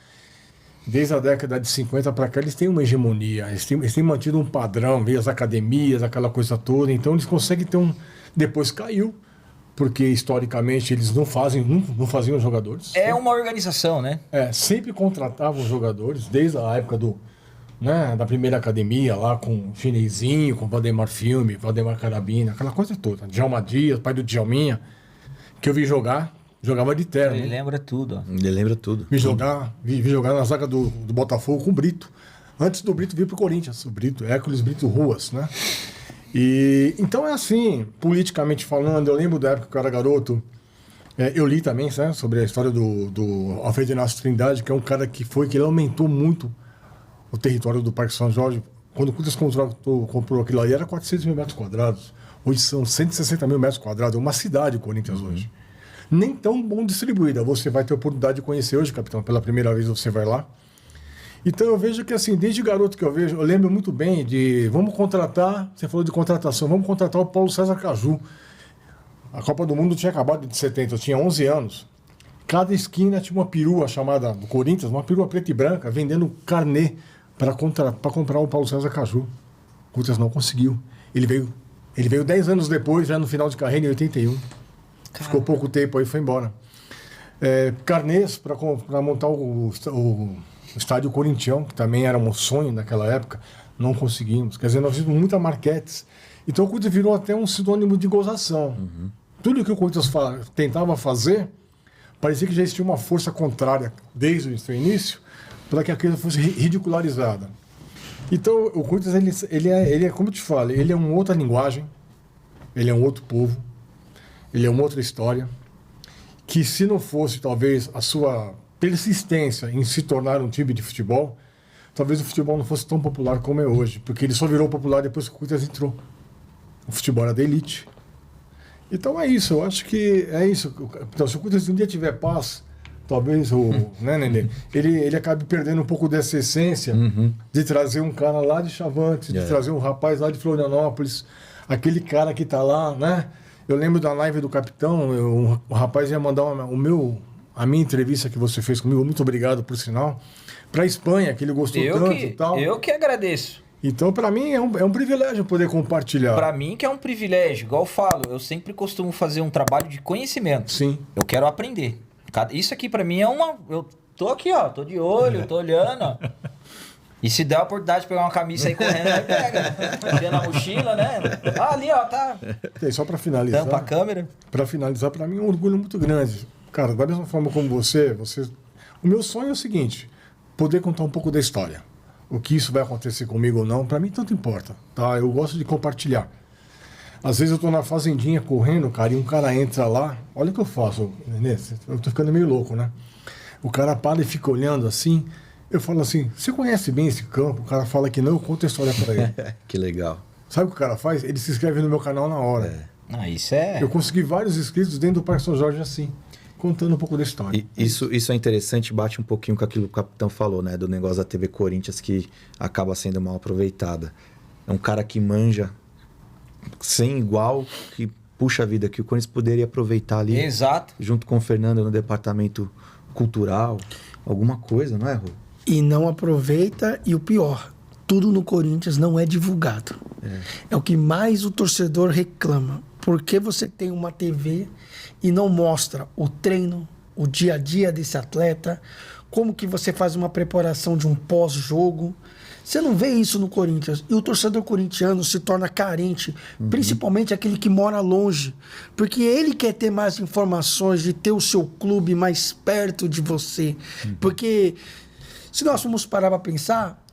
Desde a década de 50 para cá, eles têm uma hegemonia. Eles têm mantido um padrão, meio as academias, aquela coisa toda. Então, eles conseguem ter um... Depois caiu, porque historicamente eles não faziam jogadores. É uma organização, né? Sempre contratavam jogadores, desde a época da primeira academia, lá com o Chinesinho, com o Valdemar Filme, Valdemar Carabina, aquela coisa toda. Djalma Dias, pai do Djalminha, que eu vi jogar, jogava de terno. Ele lembra tudo. Ó. Ele lembra tudo. Vi jogar na zaga do Botafogo com o Brito. Antes do Brito vir pro Corinthians, o Brito, Hércules Brito Ruas, né? E então é assim, politicamente falando, eu lembro da época que eu era garoto, eu li também, né, sobre a história do Alfredo Inácio Trindade, que é um cara que ele aumentou muito o território do Parque São Jorge. Quando o Corinthians comprou aquilo ali, era 400 mil metros quadrados. Hoje são 160 mil metros quadrados. É uma cidade, o Corinthians, hoje. Nem tão bom distribuída. Você vai ter a oportunidade de conhecer hoje, capitão. Pela primeira vez você vai lá. Então eu vejo que, assim, desde garoto que eu lembro muito bem vamos contratar, você falou de contratação, vamos contratar o Paulo César Caju. A Copa do Mundo tinha acabado de 70, eu tinha 11 anos. Cada esquina tinha uma perua chamada do Corinthians, uma perua preta e branca, vendendo carnê para comprar o Paulo César Caju. O Corinthians não conseguiu. Ele veio 10 anos depois, já no final de carreira, em 81. Caramba. Ficou pouco tempo aí e foi embora. Carnês para montar o estádio Corinthians, que também era um sonho naquela época, não conseguimos. Quer dizer, nós fizemos muitas marquetes. Então o Corinthians virou até um sinônimo de gozação. Tudo que o Corinthians tentava fazer, parecia que já existia uma força contrária desde o seu início, para que aquilo fosse ridicularizada. Então o Corinthians, ele é, como eu te falo, ele é uma outra linguagem, ele é um outro povo, ele é uma outra história, que se não fosse talvez a sua persistência em se tornar um time de futebol, talvez o futebol não fosse tão popular como é hoje, porque ele só virou popular depois que o Corinthians entrou. O futebol era da elite. Então é isso, eu acho que é isso. Então, se o Corinthians um dia tiver paz, talvez né, Nenê? Ele acabe perdendo um pouco dessa essência de trazer um cara lá de Chavantes, de trazer um rapaz lá de Florianópolis, aquele cara que tá lá, né? Eu lembro da live do capitão, o rapaz ia mandar a minha entrevista que você fez comigo, muito obrigado por sinal, para a Espanha, que ele gostou tanto e tal. Eu que agradeço. Então, para mim, é um privilégio poder compartilhar. Para mim que é um privilégio, igual eu falo, eu sempre costumo fazer um trabalho de conhecimento. Sim. Eu quero aprender. Isso aqui para mim é eu tô aqui, ó, tô de olho, tô olhando, ó. E se der a oportunidade de pegar uma camisa aí correndo, aí pega. Dentro da mochila, né? Ali, ó, tá. E só para finalizar. Tampa a câmera. Para finalizar, para mim é um orgulho muito grande. Cara, da mesma forma como você... O meu sonho é o seguinte, poder contar um pouco da história. O que isso vai acontecer comigo ou não, para mim tanto importa, tá? Eu gosto de compartilhar. Às vezes eu tô na fazendinha correndo, cara, e um cara entra lá, olha o que eu faço, Nenê, eu tô ficando meio louco, né? O cara para e fica olhando assim, eu falo assim, você conhece bem esse campo? O cara fala que não, eu conto a história para ele. Que legal. Sabe o que o cara faz? Ele se inscreve no meu canal na hora. Isso é... Eu consegui vários inscritos dentro do Parque São Jorge assim, contando um pouco da história. Isso é interessante, bate um pouquinho com aquilo que o capitão falou, né? Do negócio da TV Corinthians que acaba sendo mal aproveitada. É um cara que manja sem igual, que puxa a vida, que o Corinthians poderia aproveitar ali. Exato. Junto com o Fernando no departamento cultural, alguma coisa, não é, Rô? E não aproveita, e o pior, tudo no Corinthians não é divulgado. É o que mais o torcedor reclama. Por que você tem uma TV e não mostra o treino, o dia a dia desse atleta, como que você faz uma preparação de um pós-jogo? Você não vê isso no Corinthians. E o torcedor corintiano se torna carente, principalmente aquele que mora longe, porque ele quer ter mais informações, de ter o seu clube mais perto de você. Porque se nós formos parar para pensar,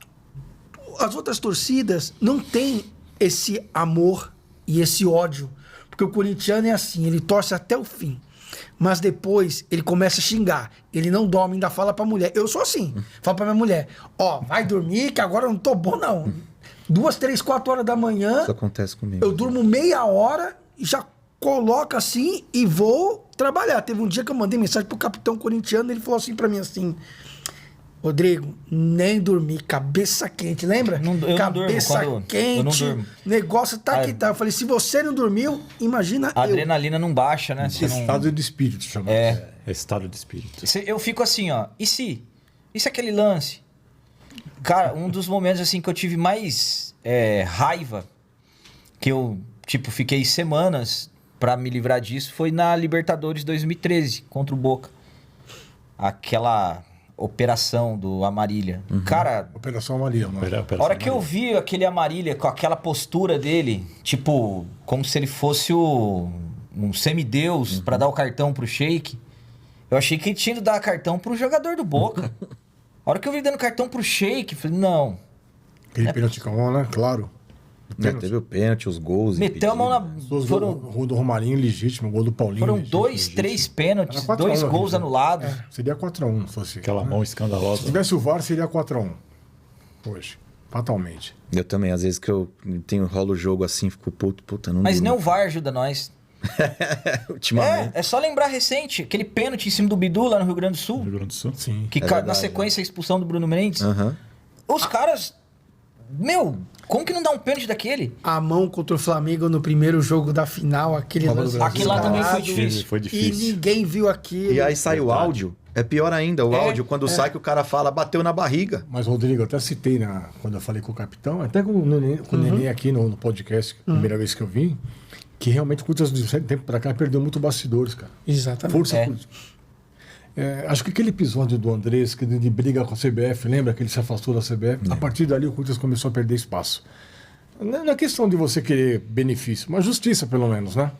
as outras torcidas não têm esse amor e esse ódio. Porque o corintiano é assim, ele torce até o fim. Mas depois ele começa a xingar. Ele não dorme, ainda fala pra mulher. Eu sou assim. Falo pra minha mulher: ó, vai dormir que agora eu não tô bom, não. 2, 3, 4 horas da manhã. Isso acontece comigo. Eu durmo meia hora e já coloco assim e vou trabalhar. Teve um dia que eu mandei mensagem pro capitão corintiano, ele falou assim pra mim assim: Rodrigo, nem dormi, cabeça quente, lembra? Eu não durmo cabeça quando- quente, eu não durmo. negócio tá que tá. Eu falei, se você não dormiu, imagina A eu. adrenalina não baixa, né? Você não- Estado de espírito, chamado. É estado de espírito. Eu fico assim, ó. E se? E se aquele lance? Cara, um dos momentos assim que eu tive mais raiva, que eu, tipo, fiquei semanas pra me livrar disso, foi na Libertadores 2013, contra o Boca. Aquela operação do Amarília. Cara, Operação Maria, né? a hora que eu vi aquele Amarília com aquela postura dele, tipo, como se ele fosse um semideus pra dar o cartão pro Sheik, eu achei que ele tinha que dar cartão pro jogador do Boca. A hora que eu vi ele dando cartão pro Sheik, eu falei, não. Aquele pênalti com né? Claro. Teve o pênalti, os gols. Meteu a mão na... Gol do Romarinho legítimo, gol do Paulinho. Foram legítimo, 2, legítimo. 3 pênaltis, Era 4 a 1 2 gols aquele anulados. Seria 4x1 se fosse. Aquela mão Se escandalosa. tivesse o VAR, seria 4x1. Hoje. Fatalmente. Eu também, às vezes que eu rolo o jogo assim, fico puta, não Mas nem durmo. o VAR ajuda nós. Ultimamente. É só lembrar recente, aquele pênalti em cima do Bidu lá no Rio Grande do Sul. Rio Grande do Sul. Sim. Que É na verdade, sequência a expulsão do Bruno Mendes. Aham. Os caras... Meu, como que não dá um pênalti daquele? A mão contra o Flamengo no primeiro jogo da final, aquele Copa do lance Brasil. Aquilo lá também foi escalado, difícil. Foi E difícil. ninguém viu aquilo. E aí sai o Verdade. áudio. É pior ainda, o áudio, quando sai que o cara fala, bateu na barriga. Mas, Rodrigo, eu até citei quando eu falei com o capitão, até com o Nenê aqui no podcast, primeira vez que eu vim, que realmente, Corinthians de certo tempo pra cá, perdeu muito bastidores, cara. Exatamente. Força É. acho que aquele episódio do Andrés, que de briga com a CBF, lembra que ele se afastou da CBF? A partir dali o Corinthians começou a perder espaço. Não é questão de você querer benefício, mas justiça pelo menos, né?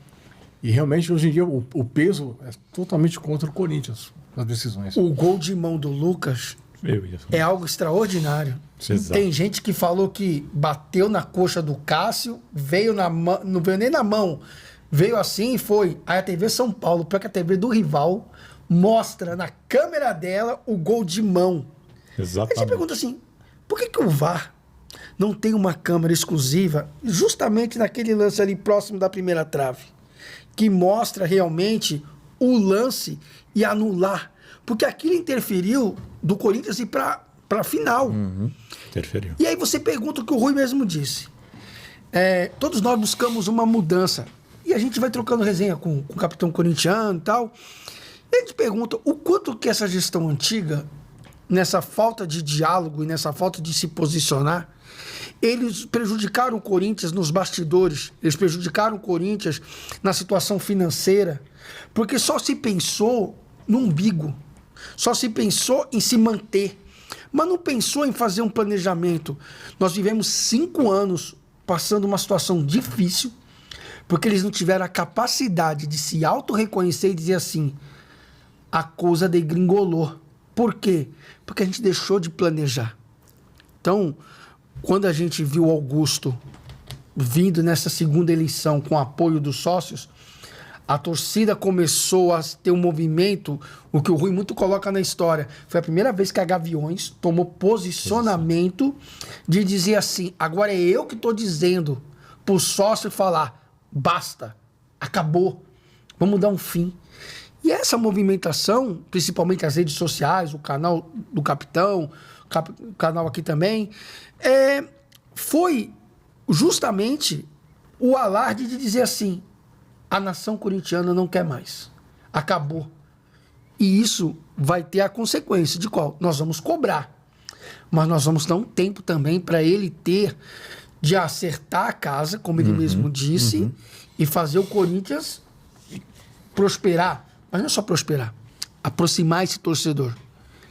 E realmente hoje em dia o peso é totalmente contra o Corinthians, as decisões. O gol de mão do Lucas Eu ia é algo extraordinário. Exato. Tem gente que falou que bateu na coxa do Cássio, veio na mão, não veio nem na mão, veio assim e foi. Aí a TV São Paulo, pior que a TV do rival, mostra na câmera dela o gol de mão. Aí você Exatamente. pergunta assim, por que o VAR não tem uma câmera exclusiva justamente naquele lance ali próximo da primeira trave, que mostra realmente o lance e anular? Porque aquilo interferiu do Corinthians ir para a final. Interferiu. E aí você pergunta o que o Rui mesmo disse. Todos nós buscamos uma mudança. E a gente vai trocando resenha com o capitão corintiano e tal. E a gente pergunta o quanto que essa gestão antiga, nessa falta de diálogo e nessa falta de se posicionar, eles prejudicaram o Corinthians nos bastidores, eles prejudicaram o Corinthians na situação financeira, porque só se pensou no umbigo, só se pensou em se manter, mas não pensou em fazer um planejamento. Nós vivemos 5 anos passando uma situação difícil, porque eles não tiveram a capacidade de se auto-reconhecer e dizer assim, a coisa degringolou. Por quê? Porque a gente deixou de planejar. Então, quando a gente viu o Augusto vindo nessa segunda eleição com apoio dos sócios, a torcida começou a ter um movimento, o que o Rui muito coloca na história. Foi a primeira vez que a Gaviões tomou posicionamento de dizer assim, agora é eu que estou dizendo para o sócio falar, basta, acabou, vamos dar um fim. E essa movimentação, principalmente as redes sociais, o canal do Capitão, o canal aqui também, foi justamente o alarde de dizer assim, a nação corintiana não quer mais. Acabou. E isso vai ter a consequência de qual? Nós vamos cobrar. Mas nós vamos dar um tempo também para ele ter de acertar a casa, como ele mesmo disse, e fazer o Corinthians prosperar. Mas não é só prosperar. Aproximar esse torcedor,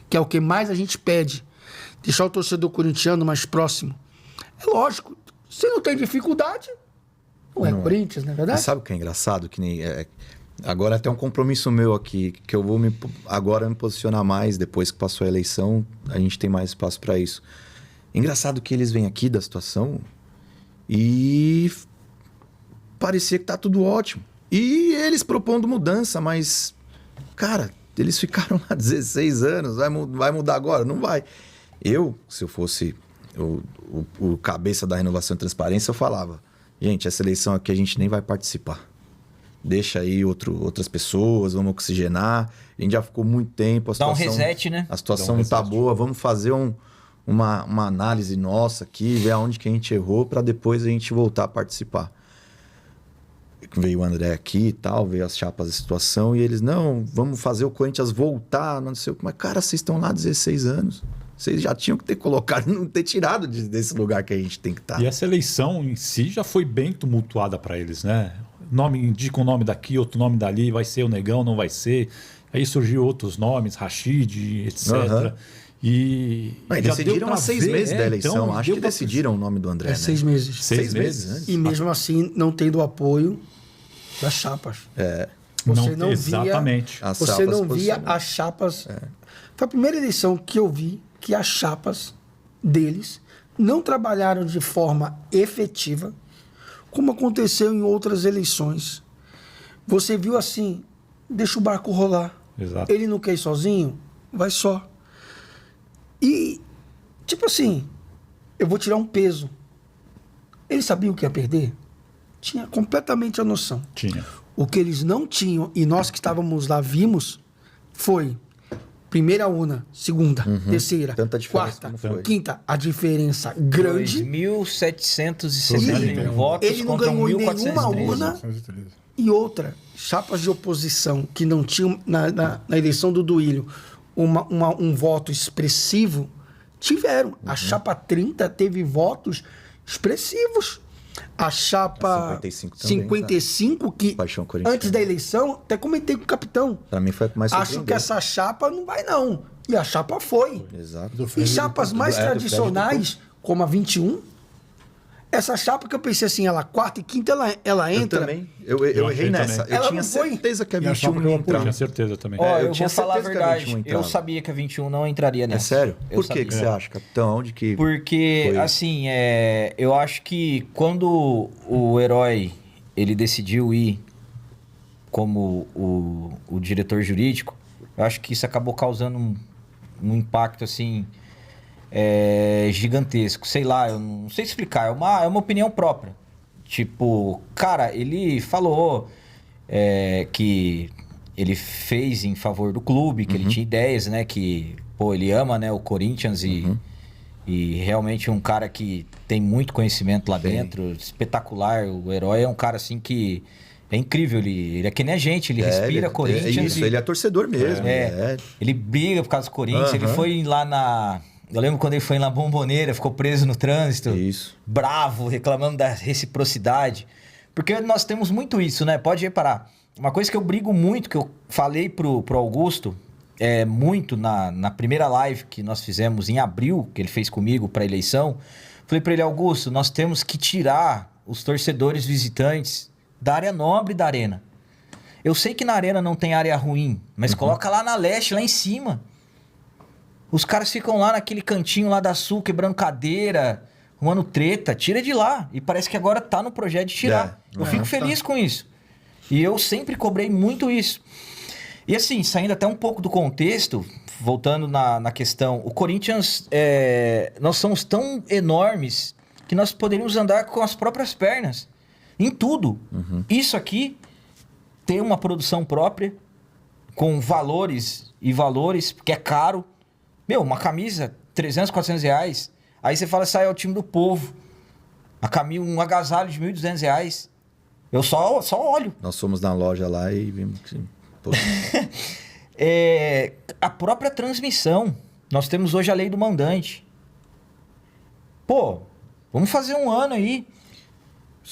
que é o que mais a gente pede. Deixar o torcedor corintiano mais próximo. É lógico, se não tem dificuldade, não é Corinthians, não é E verdade? sabe o que é engraçado? Que nem, agora até um compromisso meu aqui, que eu vou agora me posicionar mais, depois que passou a eleição, a gente tem mais espaço para isso. Engraçado que eles vêm aqui da situação e parecia que tá tudo ótimo. E eles propondo mudança, mas, cara, eles ficaram lá 16 anos, vai mudar agora? Não vai. Se eu fosse o cabeça da renovação e transparência, eu falava, gente, essa eleição aqui a gente nem vai participar. Deixa aí outras pessoas, vamos oxigenar. A gente já ficou muito tempo. Dá um reset, né? A situação não tá boa, vamos fazer uma análise nossa aqui, ver aonde que a gente errou para depois a gente voltar a participar. Veio o André aqui e tal, veio as chapas da situação e eles, não, vamos fazer o Corinthians voltar, não sei o que. Mas, cara, vocês estão lá 16 anos. Vocês já tinham que ter colocado, não ter tirado desse lugar que a gente tem que estar. E essa eleição em si já foi bem tumultuada para eles, né? Indica um nome daqui, outro nome dali, vai ser o Negão, não vai ser. Aí surgiu outros nomes, Rashid, etc. Uhum. E decidiram há 6 meses da eleição. Então, acho que decidiram o nome do André, né? 6 meses. 6 meses antes. E mesmo assim, não tendo apoio das chapas. Você não exatamente. Via, você não via as chapas. Foi a primeira eleição que eu vi que as chapas deles não trabalharam de forma efetiva, como aconteceu em outras eleições. Você viu assim, deixa o barco rolar. Exato. Ele não quer ir sozinho, vai só. E, tipo assim, eu vou tirar um peso. Ele sabia o que ia perder? Tinha completamente a noção. Tinha. O que eles não tinham, e nós que estávamos lá vimos, foi primeira urna, segunda, terceira, Tanta diferença quarta, como foi. quinta, a diferença grande. 2.761 votos Ele não contra ganhou em nenhuma 1.413. urna. E outra, chapas de oposição que não tinham, na eleição do Duílio, um voto expressivo, tiveram. A chapa 30 teve votos expressivos. A chapa 55 também, 55, que Paixão Corintiana. antes da eleição, até comentei com o capitão. Pra mim foi a que mais Acho surpreendeu. que essa chapa não vai, não. E a chapa foi. Exato. E chapas mais do Fred tradicionais, como a 21, essa chapa que eu pensei assim, ela quarta e quinta, ela Eu entra. também. Eu errei achei nessa. também. Eu Ela tinha não foi. certeza que a E a 21 chapa não que eu ia apoio, entrar. Tinha certeza também. Ó, eu eu tinha vou falar a certeza que a verdade. 21 Eu entrava. sabia que a 21 não entraria É nessa. sério? Eu Por que sabia. você acha, capitão? Onde que... Porque, Foi. assim, eu acho que quando o Herói ele decidiu ir como o diretor jurídico, eu acho que isso acabou causando um impacto, assim, gigantesco. Sei lá, eu não sei explicar, é uma opinião própria. Tipo, cara, ele falou que ele fez em favor do clube, que ele tinha ideias, né? Que, pô, ele ama, né, o Corinthians e realmente é um cara que tem muito conhecimento lá dentro, espetacular. O Herói é um cara, assim, que é incrível. Ele é que nem a gente, ele respira Corinthians. É isso, ele é torcedor mesmo. Ele briga por causa do Corinthians, ele foi lá na... Eu lembro quando ele foi na Bomboneira, ficou preso no trânsito. Isso. Bravo, reclamando da reciprocidade. Porque nós temos muito isso, né? Pode reparar. Uma coisa que eu brigo muito, que eu falei pro Augusto, muito na primeira live que nós fizemos em abril, que ele fez comigo para eleição. Falei para ele, Augusto, nós temos que tirar os torcedores visitantes da área nobre da arena. Eu sei que na arena não tem área ruim, mas coloca lá na leste, lá em cima. Os caras ficam lá naquele cantinho lá da Sul, quebrando cadeira, arrumando treta. Tira de lá. E parece que agora tá no projeto de tirar. Eu fico feliz com isso. E eu sempre cobrei muito isso. E assim, saindo até um pouco do contexto, voltando na questão, o Corinthians, nós somos tão enormes que nós poderíamos andar com as próprias pernas. Em tudo. Isso aqui tem uma produção própria, com valores, porque é caro. Meu, uma camisa, 300, 400 reais. Aí você fala, sai, é o time do povo. Um agasalho de 1.200 reais. Eu só olho. Nós fomos na loja lá e vimos que... Pô. A própria transmissão. Nós temos hoje a lei do mandante. Pô, vamos fazer um ano aí.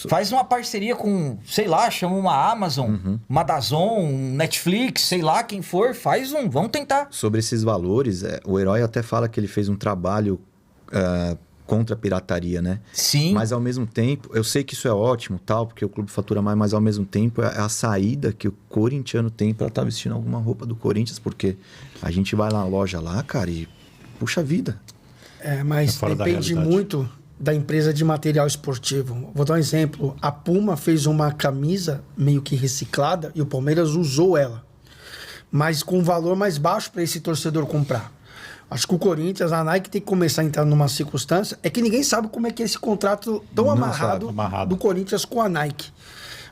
Faz uma parceria com, sei lá, chama uma Amazon, uma DAZN, um Netflix, sei lá, quem for, faz vamos tentar. Sobre esses valores, o Herói até fala que ele fez um trabalho contra a pirataria, né? Sim. Mas ao mesmo tempo, eu sei que isso é ótimo, tal, porque o clube fatura mais, mas ao mesmo tempo é a saída que o corintiano tem para estar vestindo alguma roupa do Corinthians, porque a gente vai na loja lá, cara, e puxa vida. Mas fora da depende realidade. muito da empresa de material esportivo. Vou dar um exemplo. A Puma fez uma camisa meio que reciclada e o Palmeiras usou ela, mas com um valor mais baixo para esse torcedor comprar. Acho que o Corinthians, a Nike tem que começar a entrar numa circunstância, é que ninguém sabe como é que é esse contrato tão amarrado do Corinthians com a Nike.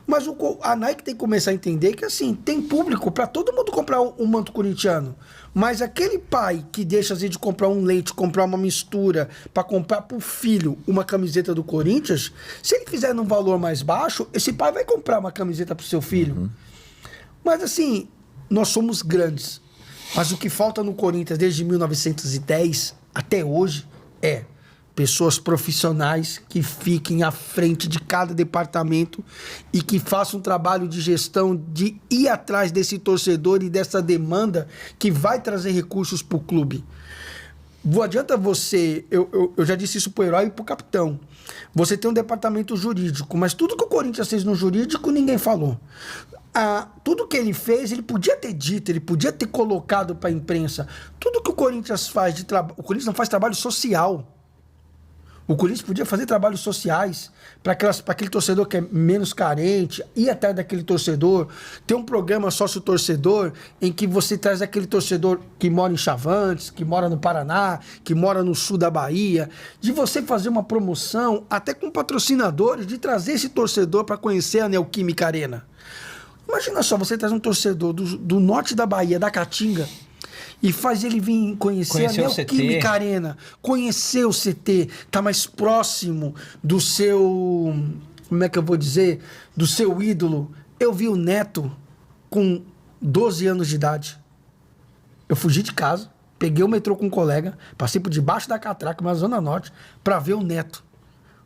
Mas a Nike tem que começar a entender que, assim, tem público para todo mundo comprar um manto corintiano. Mas aquele pai que deixa, às vezes, de comprar um leite, comprar uma mistura, para comprar pro filho uma camiseta do Corinthians, se ele fizer num valor mais baixo, esse pai vai comprar uma camiseta pro seu filho. Mas, assim, nós somos grandes. Mas o que falta no Corinthians desde 1910 até hoje é pessoas profissionais que fiquem à frente de cada departamento e que façam um trabalho de gestão de ir atrás desse torcedor e dessa demanda que vai trazer recursos para o clube. Não adianta você... Eu já disse isso para o Herói e para o Capitão. Você tem um departamento jurídico, mas tudo que o Corinthians fez no jurídico, ninguém falou. Tudo que ele fez, ele podia ter dito, ele podia ter colocado para a imprensa. Tudo que o Corinthians faz de trabalho... O Corinthians não faz trabalho social. O Corinthians podia fazer trabalhos sociais para aquele torcedor que é menos carente, ir atrás daquele torcedor, ter um programa sócio-torcedor em que você traz aquele torcedor que mora em Chavantes, que mora no Paraná, que mora no sul da Bahia, de você fazer uma promoção, até com patrocinadores, de trazer esse torcedor para conhecer a Neoquímica Arena. Imagina só, você traz um torcedor do norte da Bahia, da Caatinga, e faz ele vir conhecer a Neoquímica Arena, conhecer o CT, tá mais próximo do seu, como é que eu vou dizer, do seu ídolo. Eu vi o Neto com 12 anos de idade. Eu fugi de casa, peguei o metrô com um colega, passei por debaixo da catraca, na Zona Norte, para ver o Neto.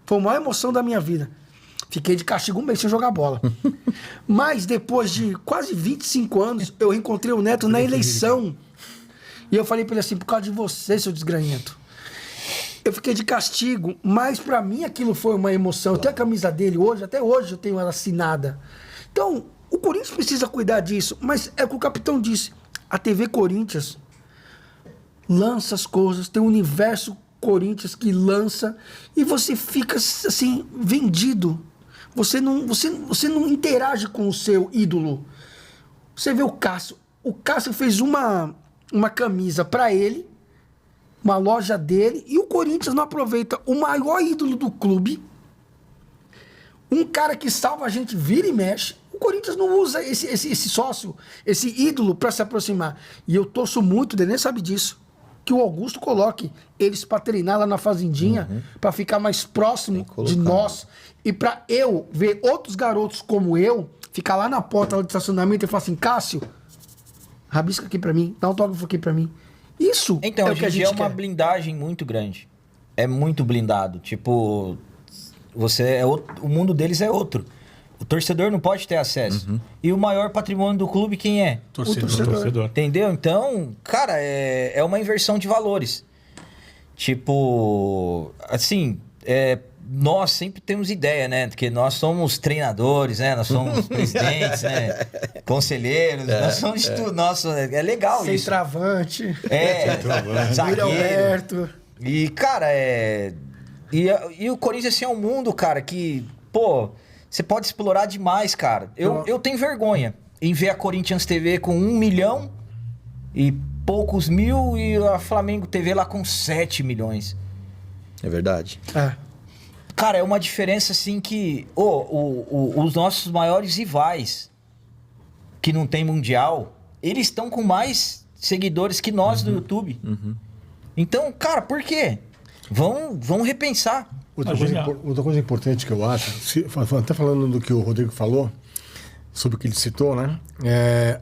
Foi a maior emoção da minha vida. Fiquei de castigo um mês sem jogar bola. Mas depois de quase 25 anos, eu reencontrei o Neto na eleição. E eu falei pra ele assim, por causa de você, seu desgranhento. Eu fiquei de castigo, mas pra mim aquilo foi uma emoção. Eu tenho a camisa dele hoje, até hoje eu tenho ela assinada. Então, o Corinthians precisa cuidar disso, mas é o que o capitão disse. A TV Corinthians lança as coisas, tem o universo Corinthians que lança e você fica assim, vendido. Você não interage com o seu ídolo. Você vê o Cássio. O Cássio fez uma camisa para ele, uma loja dele, e o Corinthians não aproveita o maior ídolo do clube, um cara que salva a gente, vira e mexe. O Corinthians não usa esse sócio, esse ídolo para se aproximar. E eu torço muito, o Denê sabe disso, que o Augusto coloque eles para treinar lá na fazendinha, para ficar mais próximo de nós, e para eu ver outros garotos como eu, ficar lá na porta do estacionamento e falar assim, Cássio, rabisca aqui pra mim, dá um autógrafo aqui pra mim. Isso então, é o que a gente é uma quer. blindagem muito grande. É muito blindado. Tipo, o mundo deles é outro. O torcedor não pode ter acesso. E o maior patrimônio do clube, quem é? O torcedor. Entendeu? Então, cara, é uma inversão de valores. Tipo, assim, nós sempre temos ideia, né? Porque nós somos treinadores, né? Nós somos presidentes, né? Conselheiros, nós somos de tudo. Nossa, é legal isso. Centroavante. Zagueiro. Alberto. E, cara, E o Corinthians, assim, é um mundo, cara, que, pô, você pode explorar demais, cara. Eu tenho vergonha em ver a Corinthians TV com 1 milhão e poucos mil e a Flamengo TV lá com 7 milhões. É verdade. Cara, é uma diferença assim que os nossos maiores rivais que não tem mundial, eles estão com mais seguidores que nós no YouTube. Então, cara, por quê? Vão repensar. Outra coisa importante que eu acho, até falando do que o Rodrigo falou, sobre o que ele citou, né?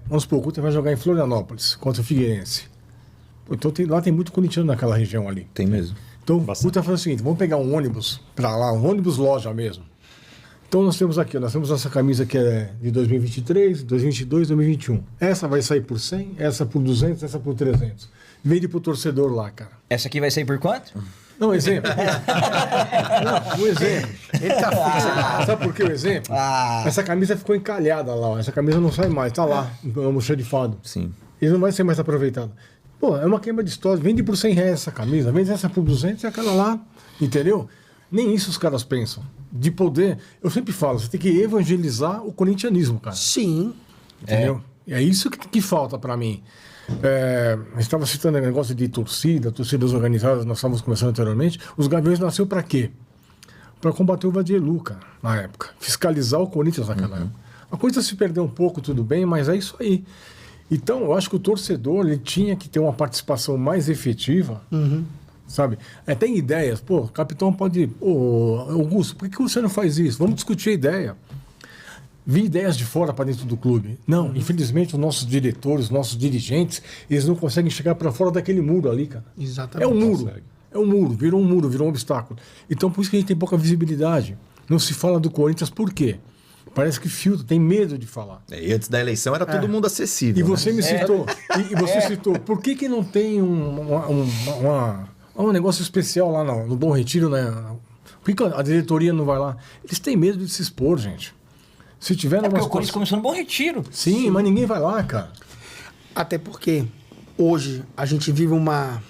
Vamos supor, o Cutter vai jogar em Florianópolis contra o Figueirense. Então lá tem muito corintiano naquela região ali. Tem mesmo. Então o Cutter faz o seguinte, vamos pegar um ônibus para lá, um ônibus loja mesmo. Então nós temos essa camisa que é de 2023, 2022, 2021. Essa vai sair por 100, essa por 200, essa por 300. Vende pro torcedor lá, cara. Essa aqui vai sair por quanto? Não, exemplo. Não, um exemplo. Ele tá fixo. Sabe por que o exemplo? Essa camisa ficou encalhada lá. Essa camisa não sai mais, tá lá, no almoxarifado. Sim. E não vai ser mais aproveitada. Pô, é uma queima de história. Vende por 100 reais essa camisa, vende essa por 200 e aquela lá, entendeu? Nem isso os caras pensam. De poder... Eu sempre falo, você tem que evangelizar o corintianismo, cara. Sim. Entendeu? É isso que falta pra mim. A gente estava citando o negócio de torcidas organizadas, nós estávamos conversando anteriormente. Os Gaviões nasceu pra quê? Para combater o Vadielu, cara, na época. Fiscalizar o Corinthians naquela época. A coisa se perdeu um pouco, tudo bem, mas é isso aí. Então, eu acho que o torcedor ele tinha que ter uma participação mais efetiva, sabe? Tem ideias. Pô, o capitão pode... Ô, Augusto, por que você não faz isso? Vamos discutir a ideia. Vi ideias de fora para dentro do clube. Não, infelizmente, os nossos diretores, os nossos dirigentes, eles não conseguem chegar para fora daquele muro ali, cara. Exatamente. É um muro. É um muro, virou um obstáculo. Então, por isso que a gente tem pouca visibilidade. Não se fala do Corinthians, por quê? Parece que filtra, tem medo de falar. E antes da eleição era todo mundo acessível. E você né? me citou, e você citou, por que não tem um negócio especial lá no Bom Retiro, né? Por que a diretoria não vai lá? Eles têm medo de se expor, gente. Se tiver É porque o Corinthians começou no Bom Retiro. Sim, mas ninguém vai lá, cara. Até porque hoje a gente vive uma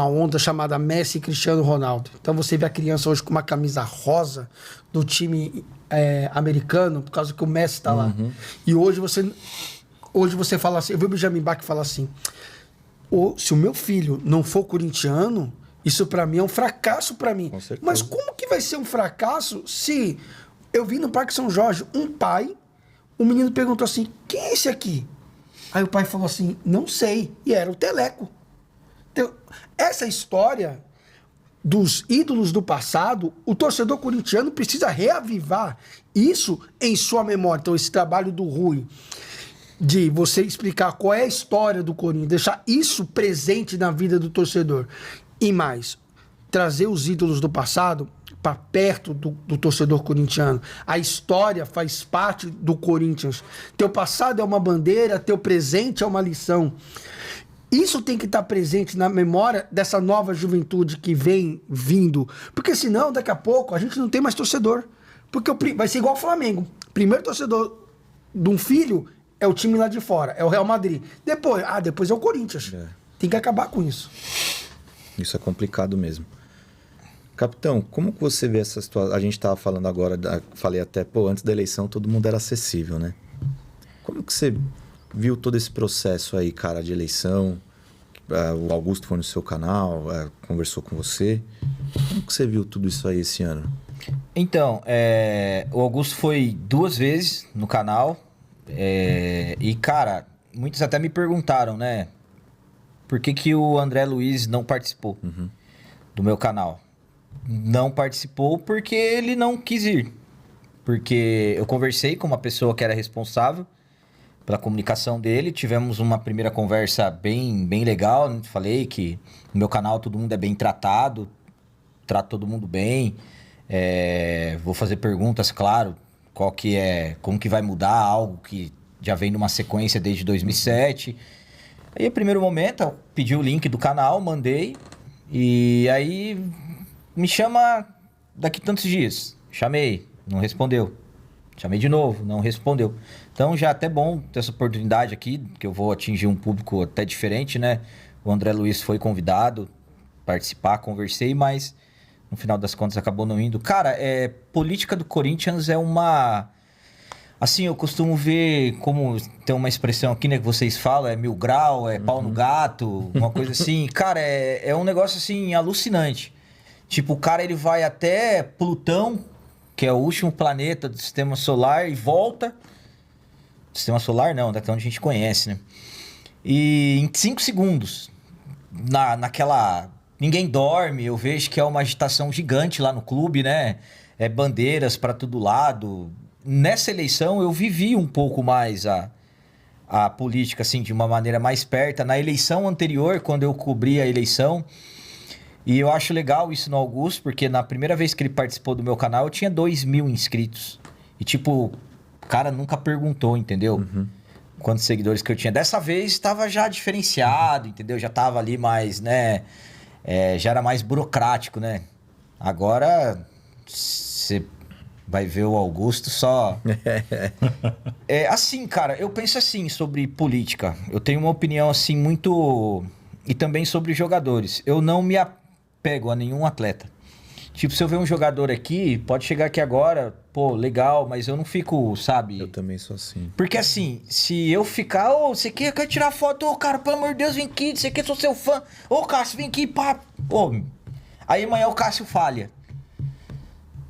onda chamada Messi e Cristiano Ronaldo. Então você vê a criança hoje com uma camisa rosa do time americano, por causa que o Messi está lá. E hoje você fala assim, eu vi o Benjamin Bach falar assim, se o meu filho não for corintiano, isso para mim é um fracasso para mim. Com certeza. Mas como que vai ser um fracasso se eu vi no Parque São Jorge um menino perguntou assim, quem é esse aqui? Aí o pai falou assim, não sei. E era o Teleco. Então, essa história dos ídolos do passado, o torcedor corintiano precisa reavivar isso em sua memória. Então, esse trabalho do Rui, de você explicar qual é a história do Corinthians, deixar isso presente na vida do torcedor. E mais, trazer os ídolos do passado para perto do torcedor corintiano. A história faz parte do Corinthians. Teu passado é uma bandeira, teu presente é uma lição. Isso tem que estar presente na memória dessa nova juventude que vem vindo. Porque senão, daqui a pouco, a gente não tem mais torcedor. Porque vai ser igual ao Flamengo. Primeiro torcedor de um filho é o time lá de fora, é o Real Madrid. Depois é o Corinthians. Tem que acabar com isso. Isso é complicado mesmo. Capitão, como que você vê essa situação? A gente estava falando agora, falei até, antes da eleição todo mundo era acessível, né? Como que você viu todo esse processo aí, cara, de eleição? O Augusto foi no seu canal, conversou com você. Como que você viu tudo isso aí esse ano? Então, o Augusto foi 2 vezes no canal. E, cara, muitos até me perguntaram, né? Por que o André Luiz não participou do meu canal? Não participou porque ele não quis ir. Porque eu conversei com uma pessoa que era responsável pela comunicação dele. Tivemos uma primeira conversa bem legal. Falei que no meu canal todo mundo é bem tratado. Trato todo mundo bem. Vou fazer perguntas, claro. Como que vai mudar algo que já vem numa sequência desde 2007. Aí, no primeiro momento, eu pedi o link do canal, mandei. E aí, me chama daqui tantos dias. Chamei, não respondeu. Chamei de novo, não respondeu. Então, já é até bom ter essa oportunidade aqui, que eu vou atingir um público até diferente, né? O André Luiz foi convidado a participar, conversei, mas no final das contas acabou não indo. Cara, política do Corinthians é uma... Assim, eu costumo ver como tem uma expressão aqui, né, que vocês falam, 1000 grau, pau no gato, uma coisa assim. Cara, é um negócio, assim, alucinante. Tipo, o cara, ele vai até Plutão, que é o último planeta do Sistema Solar, e volta. Sistema Solar não, daqui onde a gente conhece, né? E em 5 segundos, naquela... Ninguém dorme, eu vejo que é uma agitação gigante lá no clube, né? Bandeiras para todo lado. Nessa eleição eu vivi um pouco mais a política, assim, de uma maneira mais perto. Na eleição anterior, quando eu cobri a eleição, e eu acho legal isso no Augusto, porque na primeira vez que ele participou do meu canal, eu tinha 2.000 inscritos. E tipo, o cara nunca perguntou, entendeu? Quantos seguidores que eu tinha. Dessa vez estava já diferenciado, entendeu? Já estava ali mais, né? Já era mais burocrático, né? Agora, você vai ver o Augusto só... Assim, cara, eu penso assim sobre política. Eu tenho uma opinião, assim, muito... E também sobre jogadores. Eu não me apego a nenhum atleta. Tipo, se eu ver um jogador aqui, pode chegar aqui agora, pô, legal, mas eu não fico, sabe? Eu também sou assim. Porque assim, se eu ficar, você quer tirar foto, cara, pelo amor de Deus, vem aqui, você quer, sou seu fã. Cássio, vem aqui, pá. Aí amanhã o Cássio falha.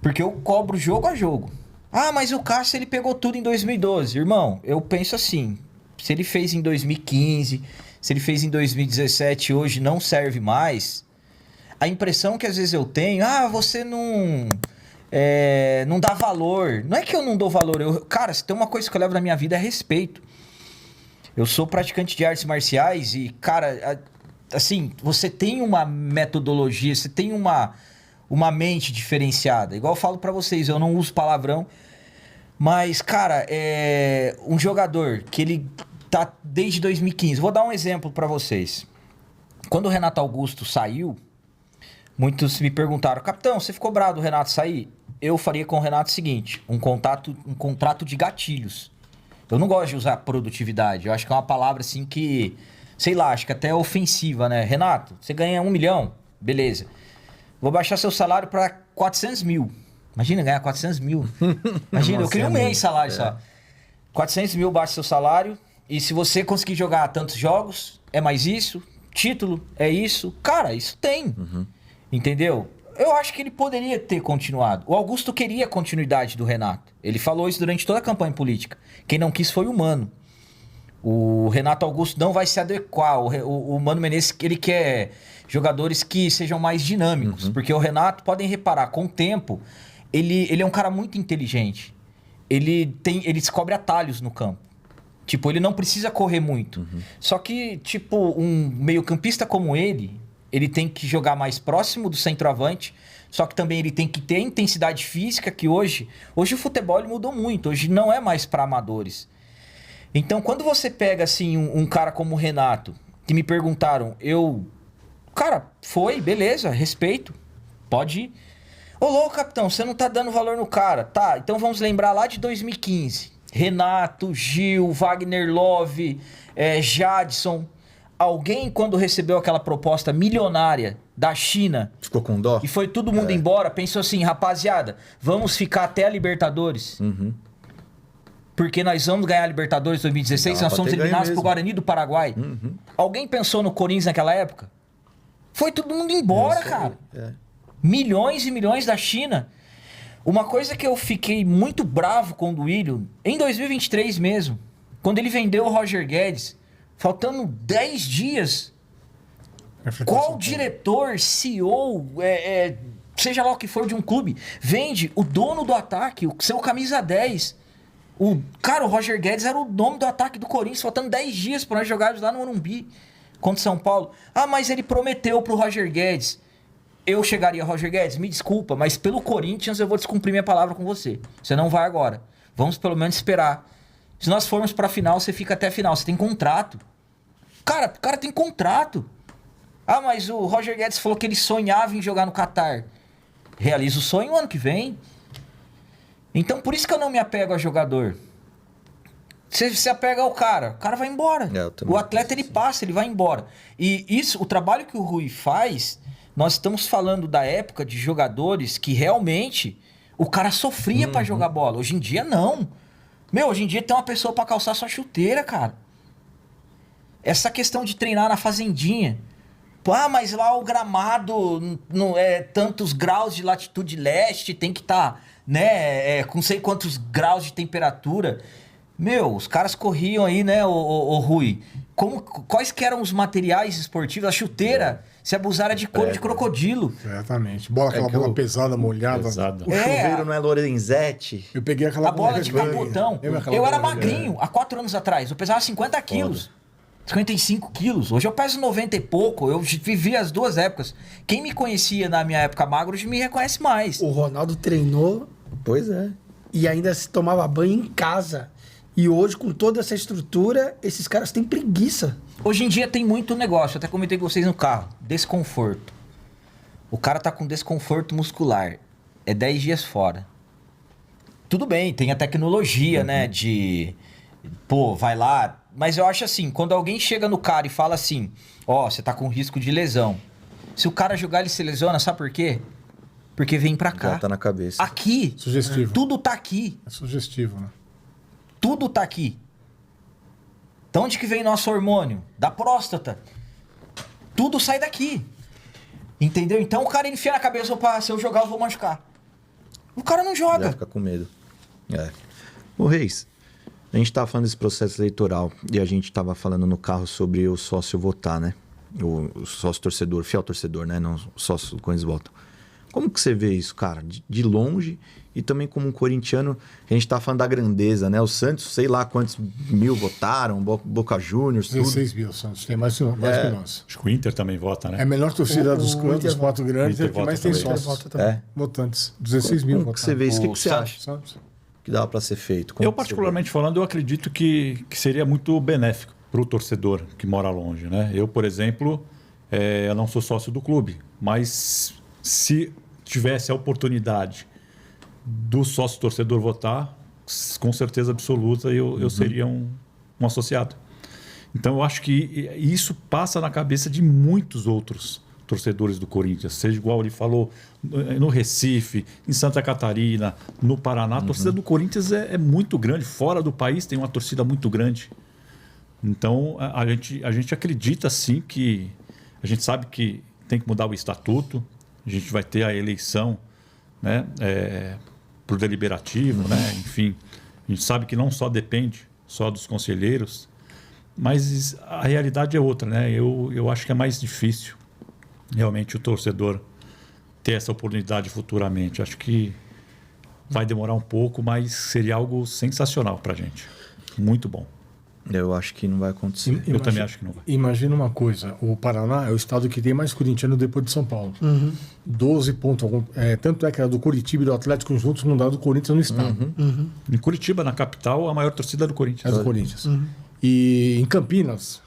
Porque eu cobro jogo a jogo. Ah, mas o Cássio, ele pegou tudo em 2012. Irmão, eu penso assim, se ele fez em 2015, se ele fez em 2017 e hoje não serve mais... A impressão que às vezes eu tenho, você não dá valor. Não é que eu não dou valor. Cara, se tem uma coisa que eu levo na minha vida é respeito. Eu sou praticante de artes marciais e, cara, assim, você tem uma metodologia, você tem uma mente diferenciada. Igual eu falo pra vocês, eu não uso palavrão, mas, cara, um jogador que ele tá desde 2015. Vou dar um exemplo pra vocês. Quando o Renato Augusto saiu, muitos me perguntaram, capitão, você ficou bravo do Renato sair? Eu faria com o Renato o seguinte, um contrato de gatilhos. Eu não gosto de usar produtividade, eu acho que é uma palavra assim que, sei lá, acho que até é ofensiva, né? Renato, você ganha 1 milhão, beleza. Vou baixar seu salário para 400 mil. Imagina ganhar 400 mil. Imagina, eu queria um mês de salário só. 400 mil baixa seu salário e se você conseguir jogar tantos jogos, é mais isso, título, é isso. Cara, isso tem. Entendeu? Eu acho que ele poderia ter continuado. O Augusto queria a continuidade do Renato. Ele falou isso durante toda a campanha política. Quem não quis foi o Mano. O Renato Augusto não vai se adequar. O Mano Menezes, ele quer jogadores que sejam mais dinâmicos. Porque o Renato, podem reparar, com o tempo, ele é um cara muito inteligente. Ele descobre atalhos no campo. Tipo, ele não precisa correr muito. Só que, tipo, um meio-campista como ele tem que jogar mais próximo do centroavante, só que também ele tem que ter a intensidade física que hoje o futebol ele mudou muito, hoje não é mais para amadores. Então, quando você pega assim um cara como o Renato, que me perguntaram, cara, beleza, respeito, pode ir. Louco, capitão, você não tá dando valor no cara. Tá, então vamos lembrar lá de 2015. Renato, Gil, Wagner Love, Jadson... Alguém, quando recebeu aquela proposta milionária da China... Ficou com dó? E foi todo mundo embora, pensou assim, rapaziada, vamos ficar até a Libertadores. Porque nós vamos ganhar a Libertadores 2016, nós somos eliminados pro Guarani do Paraguai. Alguém pensou no Corinthians naquela época? Foi todo mundo embora, cara. Milhões e milhões da China. Uma coisa que eu fiquei muito bravo com o Duílio, em 2023 mesmo, quando ele vendeu o Roger Guedes... Faltando 10 dias, qual diretor, CEO, seja lá o que for de um clube, vende o dono do ataque, o seu camisa 10. O Roger Guedes era o nome do ataque do Corinthians, faltando 10 dias para nós jogarmos lá no Morumbi contra São Paulo. Mas ele prometeu pro Roger Guedes. Eu chegaria, Roger Guedes, me desculpa, mas pelo Corinthians eu vou descumprir minha palavra com você. Você não vai agora. Vamos pelo menos esperar. Se nós formos pra final, você fica até a final. Você tem contrato. Cara, o cara tem contrato. Mas o Roger Guedes falou que ele sonhava em jogar no Catar. Realiza o sonho ano que vem. Então, por isso que eu não me apego a jogador. Você se apega ao cara, o cara vai embora. O atleta, ele passa, ele vai embora. E isso, o trabalho que o Rui faz, nós estamos falando da época de jogadores que realmente o cara sofria pra jogar bola. Hoje em dia, não. Hoje em dia tem uma pessoa pra calçar sua chuteira, cara. Essa questão de treinar na fazendinha. Mas lá o gramado não é tantos graus de latitude leste, tem que estar, com sei quantos graus de temperatura. Os caras corriam aí, né, o Rui? Quais que eram os materiais esportivos? A chuteira se abusara de couro de crocodilo. Exatamente. Aquela bola pesada, molhada. O chuveiro não é Lorenzetti. Eu peguei aquela a bola de capotão. Eu era magrinho há 4 anos atrás. Eu pesava 50 quilos. 55 quilos. Hoje eu peso 90 e pouco. Eu vivi as duas épocas. Quem me conhecia na minha época magro, hoje me reconhece mais. O Ronaldo treinou. Pois é. E ainda se tomava banho em casa. E hoje, com toda essa estrutura, esses caras têm preguiça. Hoje em dia tem muito negócio. Eu até comentei com vocês no carro. Desconforto. O cara tá com desconforto muscular. É 10 dias fora. Tudo bem, tem a tecnologia, né? Vai lá... Mas eu acho assim, quando alguém chega no cara e fala assim, você tá com risco de lesão. Se o cara jogar, ele se lesiona, sabe por quê? Porque vem pra cá. Já tá na cabeça. Aqui, Sugestivo. tudo tá aqui. É sugestivo, né? Tudo tá aqui. De onde que vem nosso hormônio? Da próstata. Tudo sai daqui. Entendeu? Então o cara enfia na cabeça, opa, se eu jogar eu vou machucar. O cara não Já joga. fica com medo. Ô Reis, a gente tava falando desse processo eleitoral e a gente tava falando no carro sobre o sócio votar, né? O sócio torcedor, fiel torcedor, né? Não o sócio do Corinthians votam. Como que você vê isso, cara? De longe e também como um corintiano, a gente tá falando da grandeza, né? O Santos, sei lá quantos mil votaram, Boca Juniors, tudo. 16 mil, Santos. Tem mais que nós. Acho que o Inter também vota, né? É a melhor torcida dos Inter quatro grandes, é Inter que mais vota tem também. sócios. Vota também. É. Votantes. 16 mil Como que você votantes. vê isso? O que, O que você Santos. acha Santos. que dava para ser feito? Como Eu, que você particularmente falando, eu acredito que seria muito benéfico para o torcedor que mora longe, né? Eu, por exemplo, eu não sou sócio do clube, mas se tivesse a oportunidade do sócio torcedor votar, com certeza absoluta eu seria um associado. Então eu acho que isso passa na cabeça de muitos outros torcedores do Corinthians, seja igual ele falou no Recife, em Santa Catarina, no Paraná. A torcida do Corinthians é muito grande, fora do país tem uma torcida muito grande. Então a gente acredita sim que a gente sabe que tem que mudar o estatuto, a gente vai ter a eleição, né, para o deliberativo, né, enfim, a gente sabe que não só depende só dos conselheiros, mas a realidade é outra, né? Eu acho que é mais difícil realmente o torcedor ter essa oportunidade futuramente. Acho que vai demorar um pouco, mas seria algo sensacional para a gente. Muito bom. Eu acho que não vai acontecer. Eu também acho que não vai. Imagina uma coisa, o Paraná é o estado que tem mais corintiano depois de São Paulo. 12 pontos. Tanto é que era do Curitiba e do Atlético juntos não dá do Corinthians no estado. Em Curitiba, na capital, a maior torcida é do Corinthians. É do Corinthians. E em Campinas,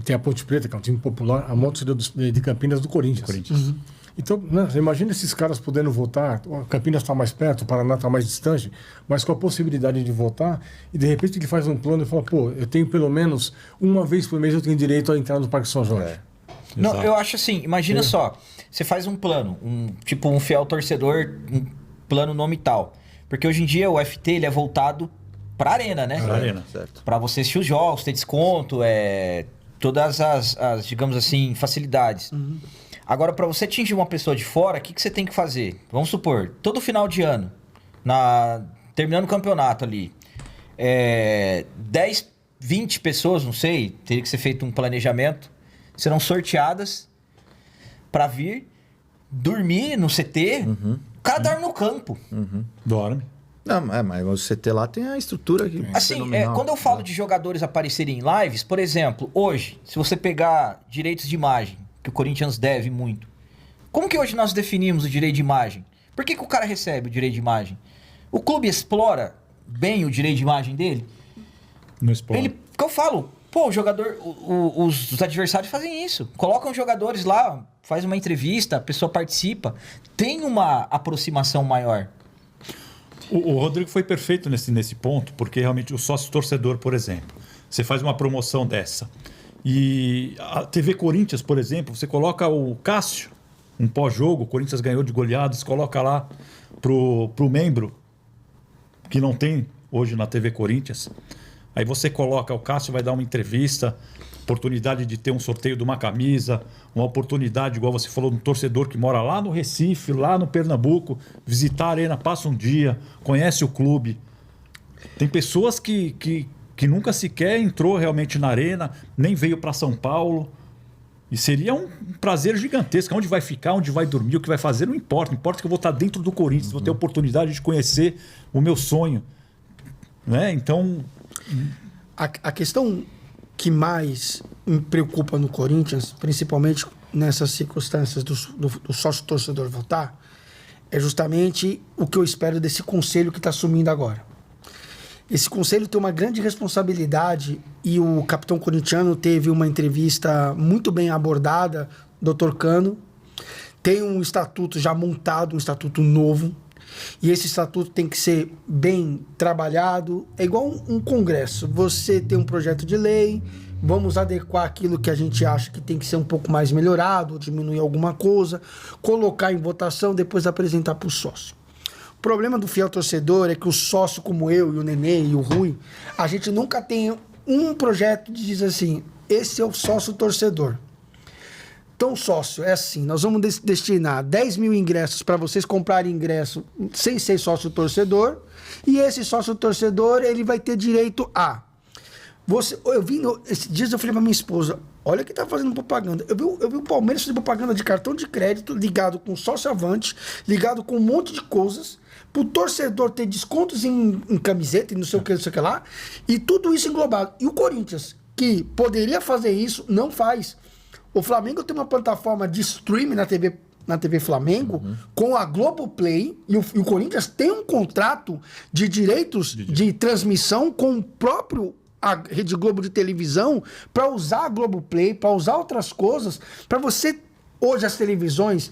tem a Ponte Preta, que é um time popular, a maior torcida de Campinas do Corinthians. Corinthians. Então, né, você imagina esses caras podendo votar, o Campinas está mais perto, o Paraná está mais distante, mas com a possibilidade de votar, e de repente ele faz um plano e fala, pô, eu tenho pelo menos uma vez por mês eu tenho direito a entrar no Parque São Jorge. Não, Exato. eu acho assim, imagina só, você faz um plano, tipo um fiel torcedor, um plano nome tal. Porque hoje em dia o FT ele é voltado pra arena, né? Pra arena. Certo. Pra você assistir os jogos, ter desconto, todas as, digamos assim, facilidades. Agora, para você atingir uma pessoa de fora, o que você tem que fazer? Vamos supor, todo final de ano, terminando o campeonato ali, 10, 20 pessoas, não sei, teria que ser feito um planejamento, serão sorteadas para vir dormir no CT. O cara dorme no campo. Dorme. Não, mas o CT lá tem a estrutura aqui. Assim, quando eu falo de jogadores aparecerem em lives, por exemplo, hoje, se você pegar direitos de imagem, que o Corinthians deve muito, como que hoje nós definimos o direito de imagem? Por que o cara recebe o direito de imagem? O clube explora bem o direito de imagem dele? No esporte. Que eu falo, pô, o jogador, os adversários fazem isso. Colocam jogadores lá, faz uma entrevista, a pessoa participa, tem uma aproximação maior. O Rodrigo foi perfeito nesse ponto, porque realmente o sócio torcedor, por exemplo, você faz uma promoção dessa. E a TV Corinthians, por exemplo, você coloca o Cássio, um pós-jogo, o Corinthians ganhou de goleadas, coloca lá pro membro, que não tem hoje na TV Corinthians. Aí você coloca, o Cássio vai dar uma entrevista, oportunidade de ter um sorteio de uma camisa, uma oportunidade, igual você falou, um torcedor que mora lá no Recife, lá no Pernambuco, visitar a arena, passa um dia, conhece o clube. Tem pessoas que nunca sequer entrou realmente na arena, nem veio para São Paulo. E seria um prazer gigantesco. Onde vai ficar, onde vai dormir, o que vai fazer, não importa. Importa que eu vou estar dentro do Corinthians, vou ter a oportunidade de conhecer o meu sonho. Né? Então... A questão que mais me preocupa no Corinthians, principalmente nessas circunstâncias do sócio-torcedor votar, é justamente o que eu espero desse conselho que está assumindo agora. Esse conselho tem uma grande responsabilidade e o capitão corintiano teve uma entrevista muito bem abordada, Dr. Cano. Tem um estatuto já montado, um estatuto novo. E esse estatuto tem que ser bem trabalhado. É igual um congresso. Você tem um projeto de lei, vamos adequar aquilo que a gente acha que tem que ser um pouco mais melhorado, ou diminuir alguma coisa, colocar em votação, depois apresentar para o sócio. O problema do fiel torcedor é que o sócio como eu e o Nenê e o Rui, a gente nunca tem um projeto de dizer assim, esse é o sócio torcedor. Então, sócio, é assim, nós vamos destinar 10 mil ingressos para vocês comprarem ingresso sem ser sócio torcedor, e esse sócio torcedor, ele vai ter direito a... Esses dias eu falei pra minha esposa, olha que tá fazendo propaganda. Eu vi o Palmeiras fazer propaganda de cartão de crédito, ligado com sócio avante, ligado com um monte de coisas, pro torcedor ter descontos em camiseta e não sei o que lá, e tudo isso englobado. E o Corinthians, que poderia fazer isso, não faz. O Flamengo tem uma plataforma de streaming na TV Flamengo, com a Globoplay, e o Corinthians tem um contrato de direitos de transmissão com o próprio a Rede Globo de televisão, para usar a Globoplay, para usar outras coisas, para você... Hoje as televisões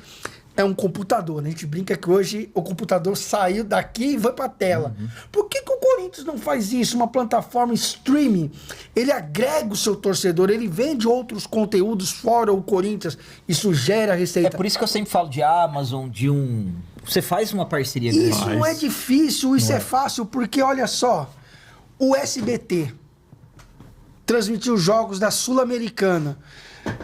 é um computador, né? A gente brinca que hoje o computador saiu daqui e vai para a tela. Por que o Corinthians não faz isso? Uma plataforma streaming, ele agrega o seu torcedor, ele vende outros conteúdos fora o Corinthians, isso gera receita. É por isso que eu sempre falo de Amazon, Você faz uma parceria grande. Isso não é difícil, isso é fácil, porque olha só, o SBT transmitiu jogos da Sul-Americana.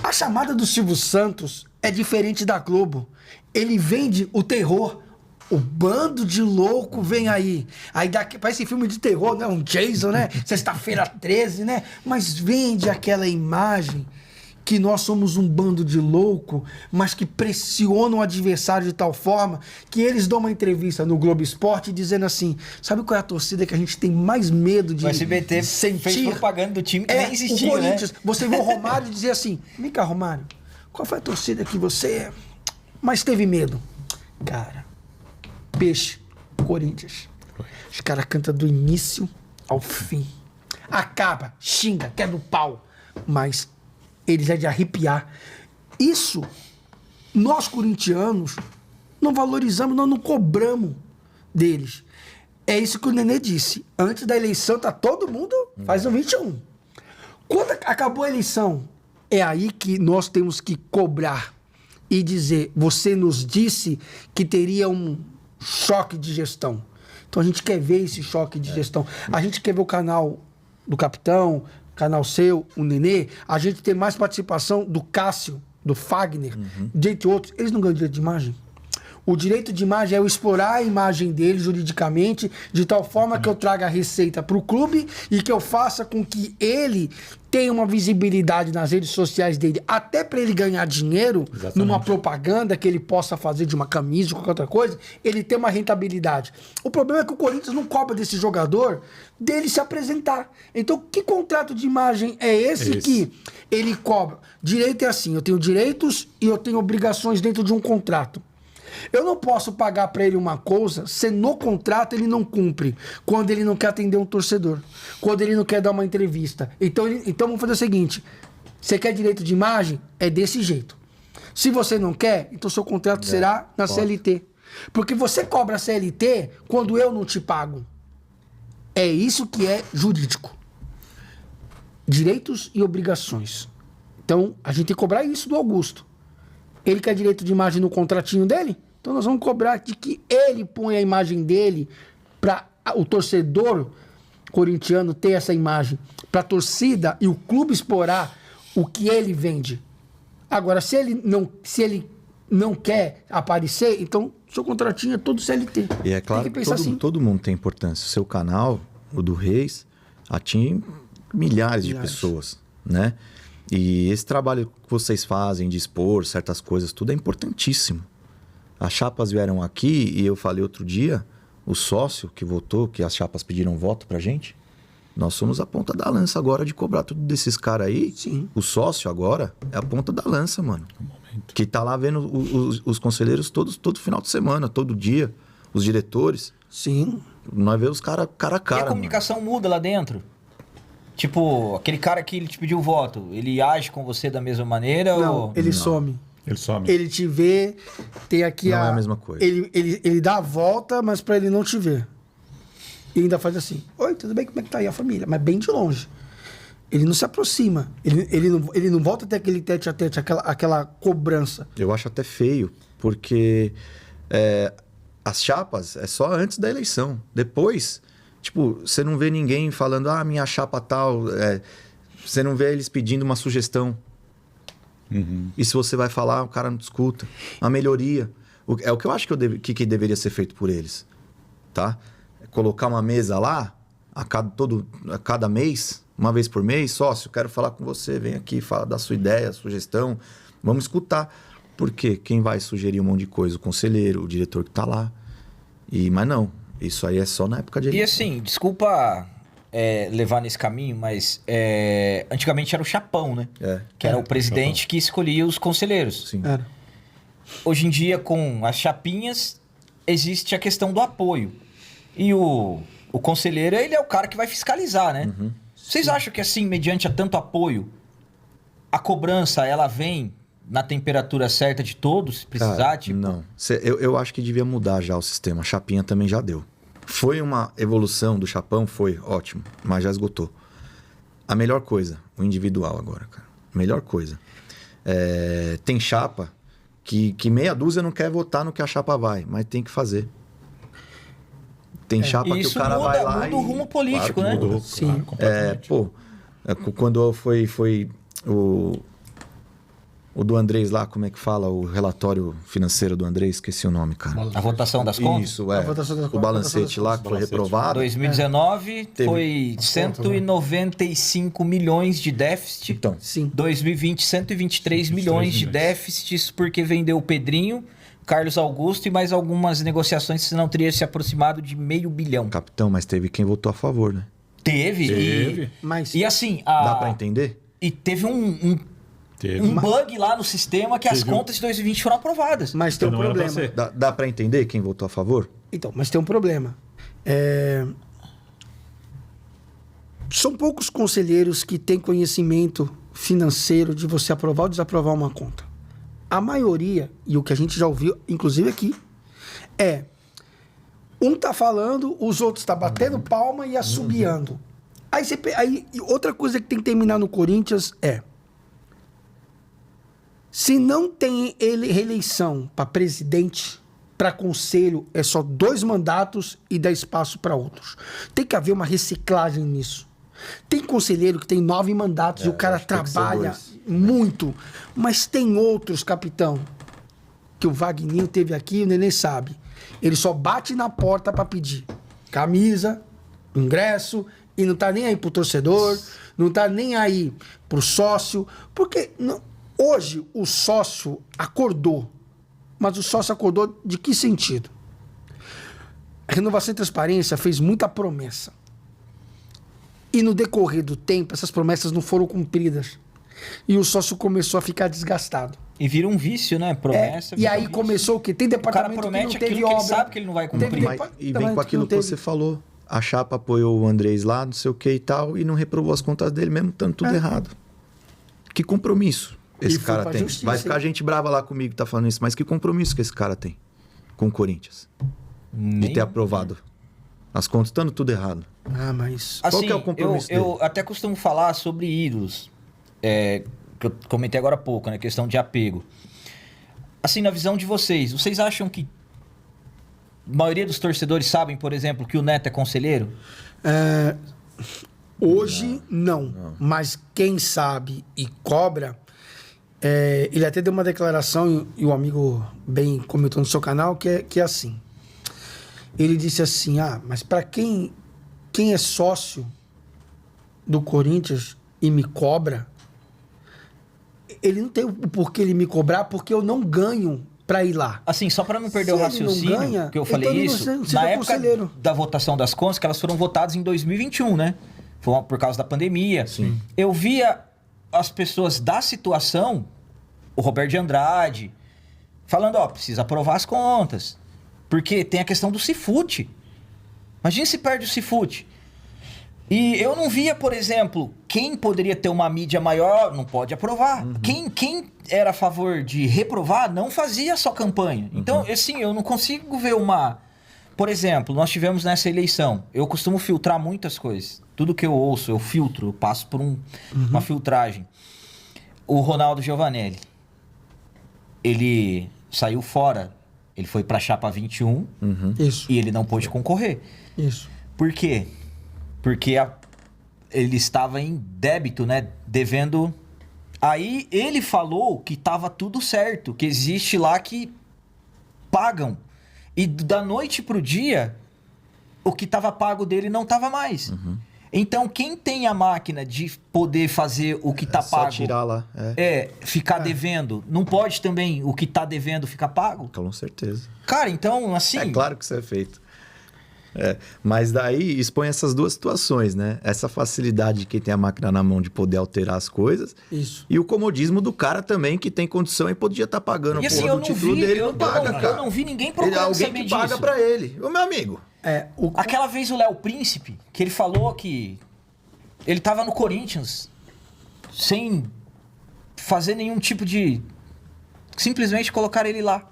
A chamada do Silvio Santos é diferente da Globo. Ele vende o terror. O bando de louco vem aí. Aí parece filme de terror, né? Um Jason, né? Sexta-feira 13, né? Mas vende aquela imagem que nós somos um bando de louco, mas que pressionam o adversário de tal forma que eles dão uma entrevista no Globo Esporte dizendo assim, sabe qual é a torcida que a gente tem mais medo de O SBT sentir? fez propaganda do time que nem existia, o Corinthians. né? Você vê o Romário dizer assim, vem cá, Romário, qual foi a torcida que você mais teve medo? Cara, Peixe, Corinthians. Os caras cantam do início ao fim. Acaba, xinga, quebra o pau, mas eles é de arrepiar. Isso, nós corintianos, não valorizamos, nós não cobramos deles. É isso que o Nenê disse. Antes da eleição, tá todo mundo faz o 21. Quando acabou a eleição, é aí que nós temos que cobrar e dizer, você nos disse que teria um choque de gestão. Então a gente quer ver esse choque de gestão. A gente quer ver o canal do Capitão, canal seu, o Nenê, a gente tem mais participação do Cássio, do Fagner, dentre outros. Eles não ganham direito de imagem. O direito de imagem é eu explorar a imagem dele juridicamente, de tal forma que eu traga a receita para o clube e que eu faça com que ele tenha uma visibilidade nas redes sociais dele, até para ele ganhar dinheiro, numa propaganda que ele possa fazer de uma camisa ou qualquer outra coisa, ele tem uma rentabilidade. O problema é que o Corinthians não cobra desse jogador dele se apresentar. Então, que contrato de imagem é esse que ele cobra? Direito é assim, eu tenho direitos e eu tenho obrigações dentro de um contrato. Eu não posso pagar para ele uma coisa se no contrato ele não cumpre, quando ele não quer atender um torcedor, quando ele não quer dar uma entrevista. Então vamos fazer o seguinte, você quer direito de imagem? É desse jeito. Se você não quer, então seu contrato será na CLT. Porque você cobra a CLT quando eu não te pago. É isso que é jurídico. Direitos e obrigações. Então, a gente tem que cobrar isso do Augusto. Ele quer direito de imagem no contratinho dele? Então nós vamos cobrar de que ele põe a imagem dele para o torcedor corintiano ter essa imagem, para a torcida e o clube explorar o que ele vende. Agora, se ele não quer aparecer, então seu contratinho é todo CLT. E é claro que assim. todo mundo tem importância. O seu canal, o do Reis, atinge milhares de pessoas, né? E esse trabalho que vocês fazem de expor certas coisas, tudo é importantíssimo. As chapas vieram aqui e eu falei outro dia, o sócio que votou, que as chapas pediram voto pra gente, nós somos a ponta da lança agora de cobrar tudo desses caras aí. Sim. O sócio agora é a ponta da lança, mano. Que tá lá vendo os conselheiros todo final de semana, todo dia, os diretores. Sim. Nós vemos os caras cara a cara. E a comunicação muda lá dentro? Tipo, aquele cara que ele te pediu voto, ele age com você da mesma maneira? Não, ou... ele some. Ele some. Ele te vê, tem aqui Não é a mesma coisa. Ele dá a volta, mas pra ele não te ver. E ainda faz assim, oi, tudo bem? Como é que tá aí a família? Mas bem de longe. Ele não se aproxima. Ele não volta a ter aquele tete-a-tete, aquela cobrança. Eu acho até feio, porque as chapas é só antes da eleição. Depois, tipo, você não vê ninguém falando, minha chapa tal. Você não vê eles pedindo uma sugestão. E se você vai falar, o cara não te escuta. Uma melhoria. É o que eu acho que deveria ser feito por eles. Tá? Colocar uma mesa lá, a cada mês, uma vez por mês, sócio, quero falar com você, vem aqui, fala da sua ideia, sugestão, vamos escutar. Porque quem vai sugerir um monte de coisa? O conselheiro, o diretor que tá lá. Mas não, isso aí é só na época de E eleição. assim, desculpa levar nesse caminho, mas antigamente era o Chapão, né? Que era o presidente que escolhia os conselheiros. Sim. Era. Hoje em dia, com as chapinhas, existe a questão do apoio. E o conselheiro, ele é o cara que vai fiscalizar, né? Vocês acham que assim, mediante a tanto apoio, a cobrança, ela vem na temperatura certa de todos, se precisar? Cara, Tipo... não. Eu acho que devia mudar já o sistema. A chapinha também já deu. Foi uma evolução do Chapão, foi ótimo, mas já esgotou. A melhor coisa, o individual agora, cara. Melhor coisa. Tem chapa que meia dúzia não quer votar no que a chapa vai, mas tem que fazer. Tem chapa que o cara vai lá muda o rumo político, claro, né? mudou. Sim. Quando foi o do Andrés lá, como é que fala? O relatório financeiro do Andrés, esqueci o nome, cara. A votação das contas? Isso, A votação das o contas, balancete lá que foi reprovado. 2019 foi 195 milhões de déficit. Então, Sim. 2020, 123 milhões de déficits, porque vendeu o Pedrinho, Carlos Augusto e mais algumas negociações, senão teria se aproximado de $500 milhão. capitão, mas teve quem votou a favor, né? Teve. Mas E assim... Dá pra entender? E teve um Teve. bug lá no sistema que as Teve contas de 2020 foram aprovadas. Mas tem um Não era pra problema. ser. Dá pra entender quem votou a favor? Então, mas tem um problema. São poucos conselheiros que têm conhecimento financeiro de você aprovar ou desaprovar uma conta. A maioria, e o que a gente já ouviu, inclusive aqui, um tá falando, os outros tá batendo palma e assobiando. Aí outra coisa que tem que terminar no Corinthians se não tem reeleição para presidente, para conselho, é só 2 mandatos e dá espaço para outros. Tem que haver uma reciclagem nisso. Tem conselheiro que tem 9 mandatos e o cara acho que tem que ser trabalha 2. muito. Mas tem outros, capitão, que o Wagninho teve aqui, o Nenê sabe. Ele só bate na porta para pedir camisa, ingresso, e não tá nem aí pro torcedor, não tá nem aí pro sócio, porque hoje o sócio acordou. Mas o sócio acordou de que sentido? A Renovação e Transparência fez muita promessa. E no decorrer do tempo, essas promessas não foram cumpridas. E o sócio começou a ficar desgastado. E vira um vício, né? Promessa. E vira um aí vício. começou o quê? Tem O cara departamento promete que não teve aquilo que obra. ele sabe que ele não vai cumprir. Teve E vem com aquilo que você falou. A chapa apoiou o Andrés lá, não sei o que e tal, e não reprovou as contas dele mesmo, estando tudo errado. Que compromisso esse foi cara pra tem? justiça, Vai ficar gente brava lá comigo que tá falando isso, mas que compromisso que esse cara tem com o Corinthians? De ter aprovado as contas, estando tudo errado. Mas... Qual Assim, que é o compromisso eu até costumo falar sobre ídolos, que eu comentei agora há pouco, né? Questão de apego. Assim, na visão de vocês acham que a maioria dos torcedores sabem, por exemplo, que o Neto é conselheiro? Hoje, não. Mas quem sabe e cobra... ele até deu uma declaração, e o amigo bem comentou no seu canal, que é assim. Ele disse assim, mas para quem é sócio do Corinthians e me cobra, ele não tem o porquê ele me cobrar, porque eu não ganho para ir lá. Assim, só para não perder Se o ele não raciocínio, ganha, que eu então falei ele não isso, seja na época conselheiro. da votação das contas, que elas foram votadas em 2021, né? Foi por causa da pandemia. Sim. Eu via as pessoas da situação, o Roberto de Andrade, falando, precisa aprovar as contas. Porque tem a questão do Cifute. Imagina se perde o Cifute. E eu não via, por exemplo, quem poderia ter uma mídia maior, não pode aprovar. Quem era a favor de reprovar, não fazia só campanha. Então, assim, eu não consigo ver uma por exemplo, nós tivemos nessa eleição, eu costumo filtrar muitas coisas. Tudo que eu ouço, eu filtro, eu passo por uma filtragem. O Ronaldo Giovanelli, ele saiu fora, ele foi para a chapa 21 Isso. e ele não pôde concorrer. Isso. Por quê? Porque ele estava em débito, né? Devendo. Aí ele falou que estava tudo certo, que existe lá que pagam. E da noite pro dia, o que estava pago dele não estava mais. Então, quem tem a máquina de poder fazer o que está Só pago... tirar lá. ficar devendo, não pode também o que está devendo ficar pago? Com certeza. Cara, então, assim... É claro que isso é feito. Mas daí expõe essas duas situações, né? Essa facilidade de quem tem a máquina na mão de poder alterar as coisas. Isso. E o comodismo do cara também, que tem condição e podia estar pagando E a assim, porra eu do não título vi, dele, eu não paga, cara. eu não vi ninguém procurando Alguém saber que paga disso. pra ele. Ô, meu amigo. Aquela vez o Léo Príncipe, que ele falou que ele tava no Corinthians sem fazer nenhum tipo de... Simplesmente colocar ele lá.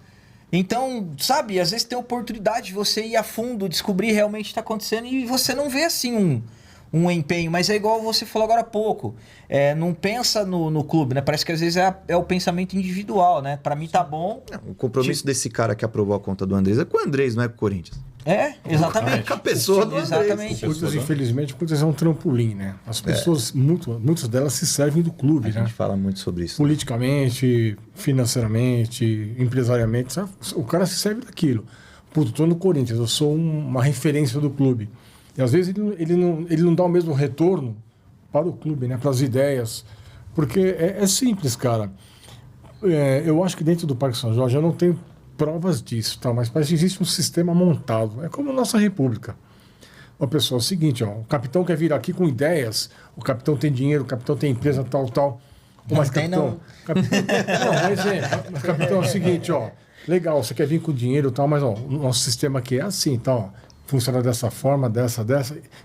Então, sabe, às vezes tem oportunidade de você ir a fundo, descobrir realmente o que está acontecendo e você não vê assim um empenho, mas é igual você falou agora há pouco. Não pensa no clube, né? Parece que às vezes é o pensamento individual, né? Pra mim tá bom. O compromisso desse cara que aprovou a conta do Andrés é com o Andrés, não é com o Corinthians. Exatamente. Com a pessoa do Andrés. Exatamente. Muitas, infelizmente, muitas é um trampolim, né? As pessoas, muitas delas se servem do clube, A né? gente fala muito sobre isso. Politicamente, financeiramente, empresariamente, sabe? O cara se serve daquilo. Puto, tô no Corinthians, eu sou uma referência do clube. E às vezes ele não dá o mesmo retorno para o clube, né? Para as ideias. Porque é simples, cara. Eu acho que dentro do Parque São Jorge eu não tenho provas disso, tá? Mas parece que existe um sistema montado. É como a nossa república. Ó, pessoal, é o seguinte, ó, o capitão quer vir aqui com ideias, o capitão tem dinheiro, o capitão tem empresa, tal. Mas tem, capitão, mas capitão, é o seguinte, ó, legal, você quer vir com dinheiro e tal, mas ó, o nosso sistema aqui é assim, tal, funciona dessa forma, dessa.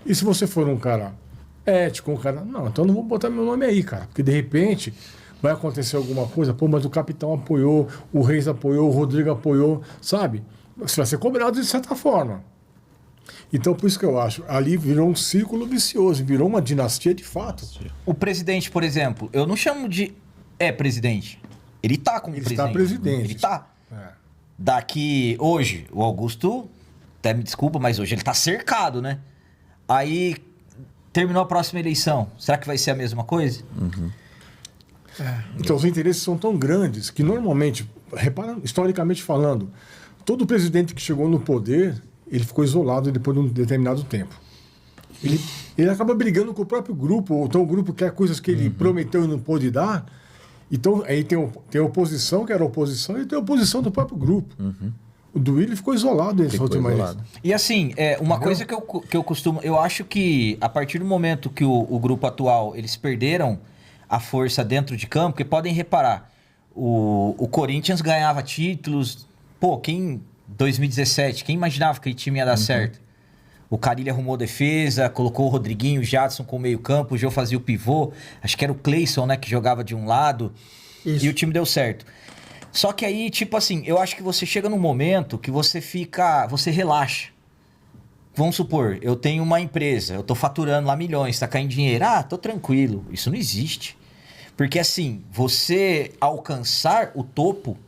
E se você for um cara ético, um cara... Não, então não vou botar meu nome aí, cara, porque de repente vai acontecer alguma coisa, pô, mas o capitão apoiou, o Reis apoiou, o Rodrigo apoiou, sabe? Você vai ser cobrado de certa forma. Então, por isso que eu acho, ali virou um círculo vicioso, virou uma dinastia de fato. O presidente, por exemplo, eu não chamo de presidente. Ele tá como presidente. Está presidente. Ele tá. Daqui, hoje, o Augusto, até me desculpa, mas hoje ele tá cercado, né? Aí, terminou a próxima eleição. Será que vai ser a mesma coisa? Então, os interesses são tão grandes que, normalmente, repara, historicamente falando, todo presidente que chegou no poder, ele ficou isolado depois de um determinado tempo. Ele acaba brigando com o próprio grupo, ou então o grupo quer coisas que ele prometeu e não pôde dar. Então, aí tem a oposição, que era a oposição, e tem a oposição do próprio grupo. O Duílio ficou isolado nessa última eleição. E assim, uma coisa que eu costumo... Eu acho que a partir do momento que o grupo atual, eles perderam a força dentro de campo, porque podem reparar, o Corinthians ganhava títulos... Pô, 2017, quem imaginava que aquele time ia dar certo? O Carille arrumou defesa, colocou o Rodriguinho, o Jadson com o meio campo, o Jô fazia o pivô, acho que era o Cleison, né, que jogava de um lado, e o time deu certo. Só que aí, tipo assim, eu acho que você chega num momento que você relaxa. Vamos supor, eu tenho uma empresa, eu tô faturando lá milhões, tá caindo dinheiro. Tô tranquilo. Isso não existe. Porque assim, você alcançar o topo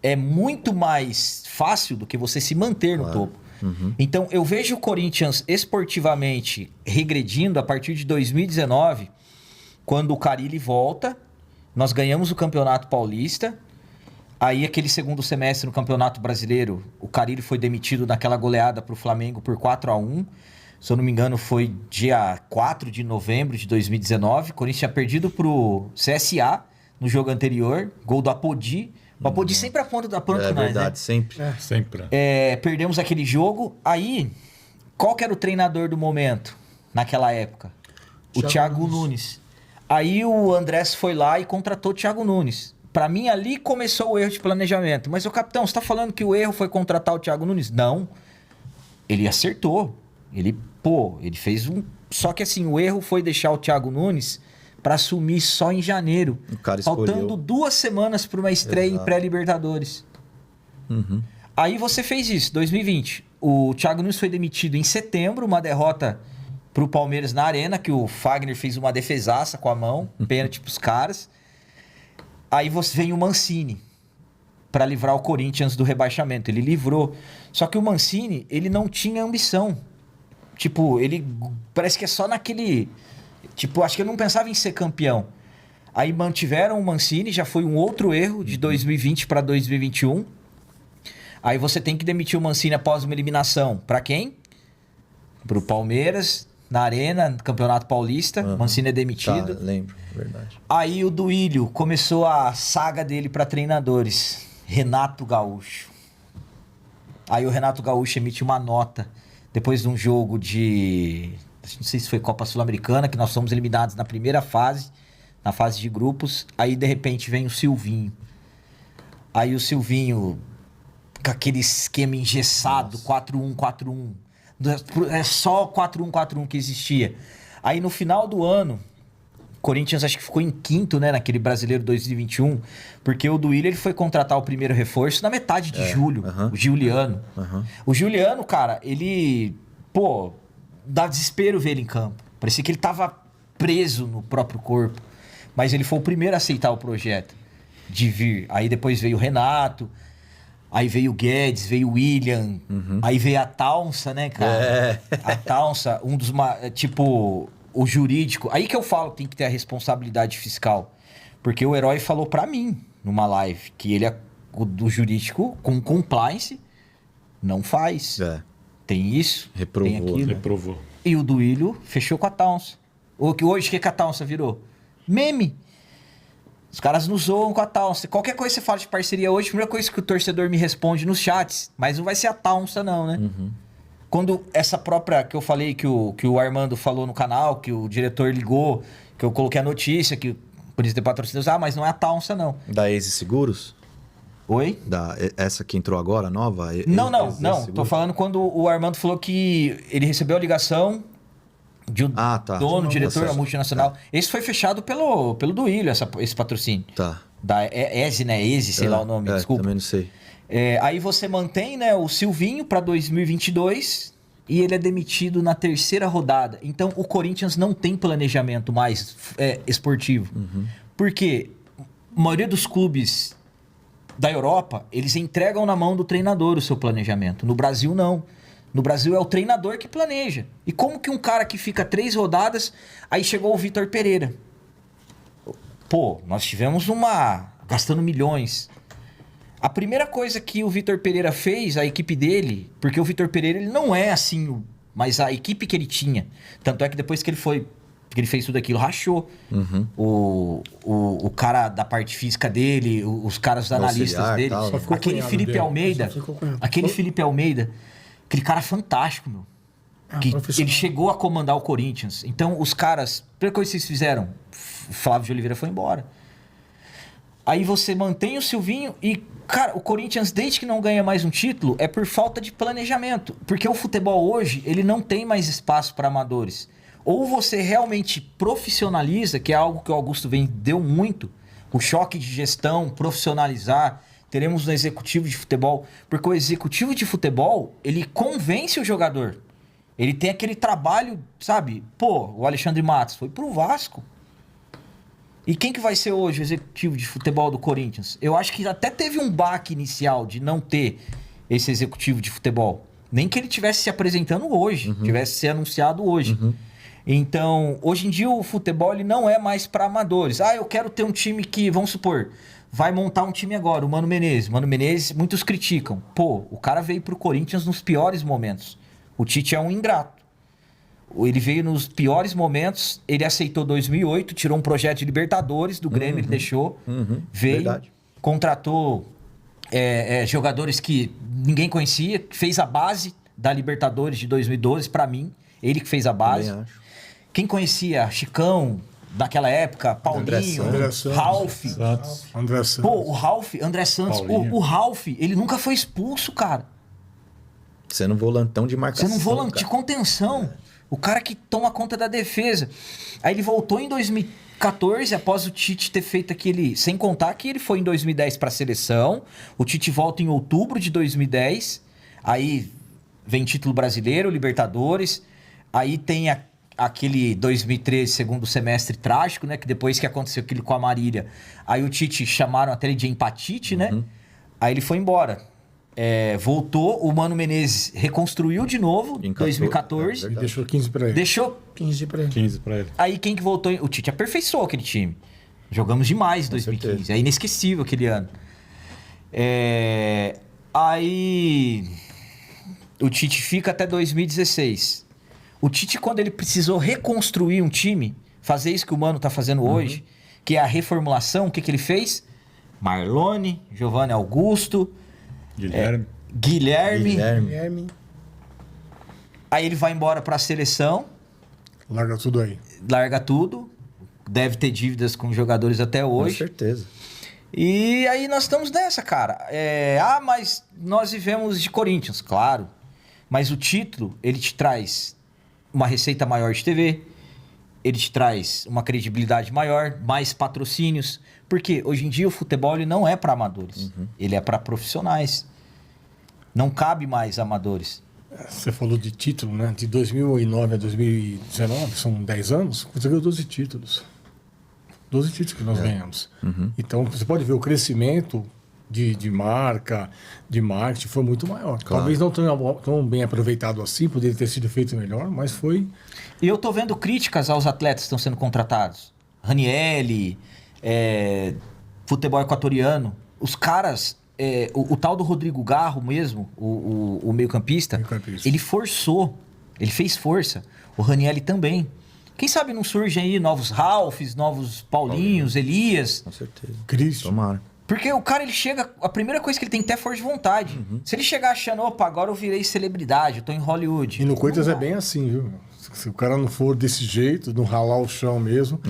é muito mais fácil do que você se manter no topo. Então, eu vejo o Corinthians esportivamente regredindo a partir de 2019, quando o Carille volta, nós ganhamos o Campeonato Paulista. Aí, aquele segundo semestre no Campeonato Brasileiro, o Carille foi demitido naquela goleada para o Flamengo por 4-1. Se eu não me engano, foi dia 4 de novembro de 2019. O Corinthians tinha perdido para o CSA no jogo anterior. Gol do Apodi. O Apodi sempre aponta da ponta É mais, verdade, né? sempre. Sempre. Perdemos aquele jogo. Aí, qual que era o treinador do momento naquela época? O Thiago Nunes. Aí o Andrés foi lá e contratou o Thiago Nunes. Pra mim, ali começou o erro de planejamento. Mas, o capitão, você tá falando que o erro foi contratar o Thiago Nunes? Não. Ele acertou. Ele fez um... Só que, assim, o erro foi deixar o Thiago Nunes para assumir só em janeiro. O cara faltando escolheu. 2 semanas para uma estreia em pré-Libertadores. Aí você fez isso, 2020. O Thiago Nunes foi demitido em setembro, uma derrota pro Palmeiras na Arena, que o Fagner fez uma defesaça com a mão, pênalti pros caras. Aí você vem o Mancini para livrar o Corinthians do rebaixamento. Ele livrou. Só que o Mancini, ele não tinha ambição. Tipo, ele parece que é só naquele... Tipo, acho que ele não pensava em ser campeão. Aí mantiveram o Mancini, já foi um outro erro de 2020 para 2021. Aí você tem que demitir o Mancini após uma eliminação. Para quem? Pro Palmeiras, na Arena, no Campeonato Paulista. Mancini é demitido. Tá, lembro, verdade. Aí o Duílio começou a saga dele para treinadores. Renato Gaúcho. Aí o Renato Gaúcho emite uma nota depois de um jogo de... Não sei se foi Copa Sul-Americana, que nós fomos eliminados na primeira fase, na fase de grupos. Aí, de repente, vem o Silvinho. Aí o Silvinho, com aquele esquema engessado, 4-1-4-1. É só 4-1-4-1 que existia. Aí, no final do ano, o Corinthians acho que ficou em quinto, né, naquele Brasileiro 2021, porque o Duílio ele foi contratar o primeiro reforço na metade de julho, o Giuliano. O Giuliano, cara, ele... Pô, dá desespero ver ele em campo. Parecia que ele tava preso no próprio corpo. Mas ele foi o primeiro a aceitar o projeto de vir. Aí depois veio o Renato, aí veio o Guedes, veio o William, aí veio a Taunsa, né, cara? A Taunsa, um dos... Tipo... O jurídico, aí que eu falo que tem que ter a responsabilidade fiscal. Porque o Herói falou pra mim, numa live, que ele é o do jurídico com compliance, não faz. Tem isso, Reprovou, tem aquilo. Reprovou. E o Duílio fechou com a Taunsa. Hoje, o que a Taunsa virou? Meme. Os caras nos zoam com a Taunsa. Qualquer coisa que você fala de parceria hoje, a primeira coisa que o torcedor me responde nos chats, mas não vai ser a Taunsa não, né? Quando essa própria, que eu falei, que o Armando falou no canal, que o diretor ligou, que eu coloquei a notícia, que o Corinthians tem patrocinadores, mas não é a Taunsa, não. Da Easy Seguros? Oi? Essa que entrou agora, nova? Não. Tô falando quando o Armando falou que ele recebeu a ligação de um dono, diretor da multinacional. Esse foi fechado pelo Duílio, esse patrocínio. Tá. Da ESE, né? ESE, sei lá o nome, desculpa. Também não sei. Aí você mantém, né, o Silvinho para 2022 e ele é demitido na terceira rodada. Então o Corinthians não tem planejamento mais esportivo. Porque a maioria dos clubes da Europa, eles entregam na mão do treinador o seu planejamento. No Brasil, não. No Brasil é o treinador que planeja. E como que um cara que fica 3 rodadas, aí chegou o Vitor Pereira. Pô, nós tivemos gastando milhões. A primeira coisa que o Vitor Pereira fez, a equipe dele, porque o Vitor Pereira ele não é assim, mas a equipe que ele tinha, tanto é que depois que ele fez tudo aquilo, rachou. O cara da parte física dele, os caras analistas dele, aquele Felipe Almeida, aquele cara fantástico, meu. Que ele chegou a comandar o Corinthians. Então, os caras, a primeira coisa que vocês fizeram, o Flávio de Oliveira foi embora. Aí você mantém o Silvinho e, cara, o Corinthians, desde que não ganha mais um título, é por falta de planejamento. Porque o futebol hoje, ele não tem mais espaço para amadores. Ou você realmente profissionaliza, que é algo que o Augusto deu muito, o choque de gestão, profissionalizar. Teremos um executivo de futebol. Porque o executivo de futebol, ele convence o jogador. Ele tem aquele trabalho, sabe? Pô, o Alexandre Matos foi pro Vasco. E quem que vai ser hoje o executivo de futebol do Corinthians? Eu acho que até teve um baque inicial de não ter esse executivo de futebol. Nem que ele tivesse se apresentando hoje, tivesse se anunciado hoje. Então, hoje em dia o futebol ele não é mais para amadores. Eu quero ter um time que, vamos supor, vai montar um time agora, o Mano Menezes. Mano Menezes, muitos criticam. Pô, o cara veio pro Corinthians nos piores momentos. O Tite é um ingrato. Ele veio nos piores momentos, ele aceitou 2008, tirou um projeto de Libertadores do Grêmio, ele deixou, veio, contratou jogadores que ninguém conhecia, fez a base da Libertadores de 2012, pra mim, ele que fez a base. Quem conhecia Chicão, daquela época, Paulinho, Ralf. André Santos. Pô, o Ralf, André Santos, o Ralf, ele nunca foi expulso, cara. Sendo volantão de marcação. Sendo volante de contenção. O cara que toma conta da defesa. Aí ele voltou em 2014, após o Tite ter feito aquele... Sem contar que ele foi em 2010 para a seleção. O Tite volta em outubro de 2010. Aí vem título brasileiro, Libertadores. Aí tem aquele 2013, segundo semestre trágico, né? Que depois que aconteceu aquilo com a Marília. Aí o Tite chamaram até ele de empatite, né? Aí ele foi embora. Voltou, o Mano Menezes reconstruiu de novo em 2014. E deixou 15 para ele. Deixou 15 para ele. 15 para ele. Aí quem que voltou? O Tite aperfeiçoou aquele time. Jogamos demais em 2015. certeza. É inesquecível aquele ano. Aí o Tite fica até 2016. O Tite, quando ele precisou reconstruir um time, fazer isso que o Mano tá fazendo hoje, que é a reformulação, o que ele fez? Marlone, Giovanni Augusto, Guilherme. Guilherme. Aí ele vai embora para a seleção, Larga tudo aí. larga tudo, deve ter dívidas com jogadores até Com hoje. certeza. E aí nós estamos nessa, cara. Mas nós vivemos de Corinthians, claro. Mas o título, ele te traz uma receita maior de TV, ele te traz uma credibilidade maior, mais patrocínios. Porque hoje em dia o futebol ele não é para amadores, ele é para profissionais. Não cabe mais amadores. Você falou de título, né? De 2009 a 2019, são 10 anos, conseguiu 12 títulos. 12 títulos que nós ganhamos. Então, você pode ver o crescimento de marca, de marketing, foi muito maior. Talvez não tão bem aproveitado assim, poderia ter sido feito melhor, mas foi... E eu tô vendo críticas aos atletas que estão sendo contratados. Ranieri, futebol equatoriano. Os caras... o tal do Rodrigo Garro mesmo, o meio-campista, ele forçou, ele fez força. O Ranieri também. Quem sabe não surgem aí novos Ralphs, novos Paulinhos, Elias. Com certeza. Cristo. Tomara. Porque o cara, ele chega... A primeira coisa que ele tem que ter é força de vontade. Se ele chegar achando, opa, agora eu virei celebridade, eu tô em Hollywood. E no Corinthians é bem assim, viu? Se o cara não for desse jeito, não ralar o chão mesmo...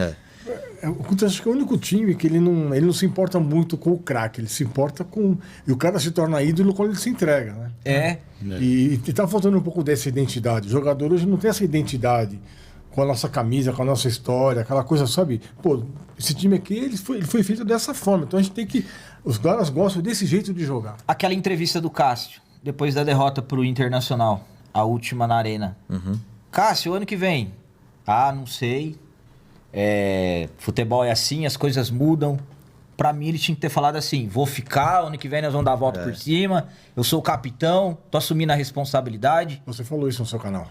O Corinthians acho que é o único time que ele não se importa muito com o craque, ele se importa com... E o cara se torna ídolo quando ele se entrega, né? E tá faltando um pouco dessa identidade. O jogador hoje não tem essa identidade com a nossa camisa, com a nossa história, aquela coisa, sabe? Pô, esse time aqui, ele foi feito dessa forma. Então a gente tem que... Os caras gostam desse jeito de jogar. Aquela entrevista do Cássio, depois da derrota pro Internacional, a última na Arena. Cássio, ano que vem? Não sei. Futebol é assim, as coisas mudam. Pra mim, ele tinha que ter falado assim: vou ficar, ano que vem nós vamos dar a volta por cima, eu sou o capitão, tô assumindo a responsabilidade. Você falou isso no seu canal.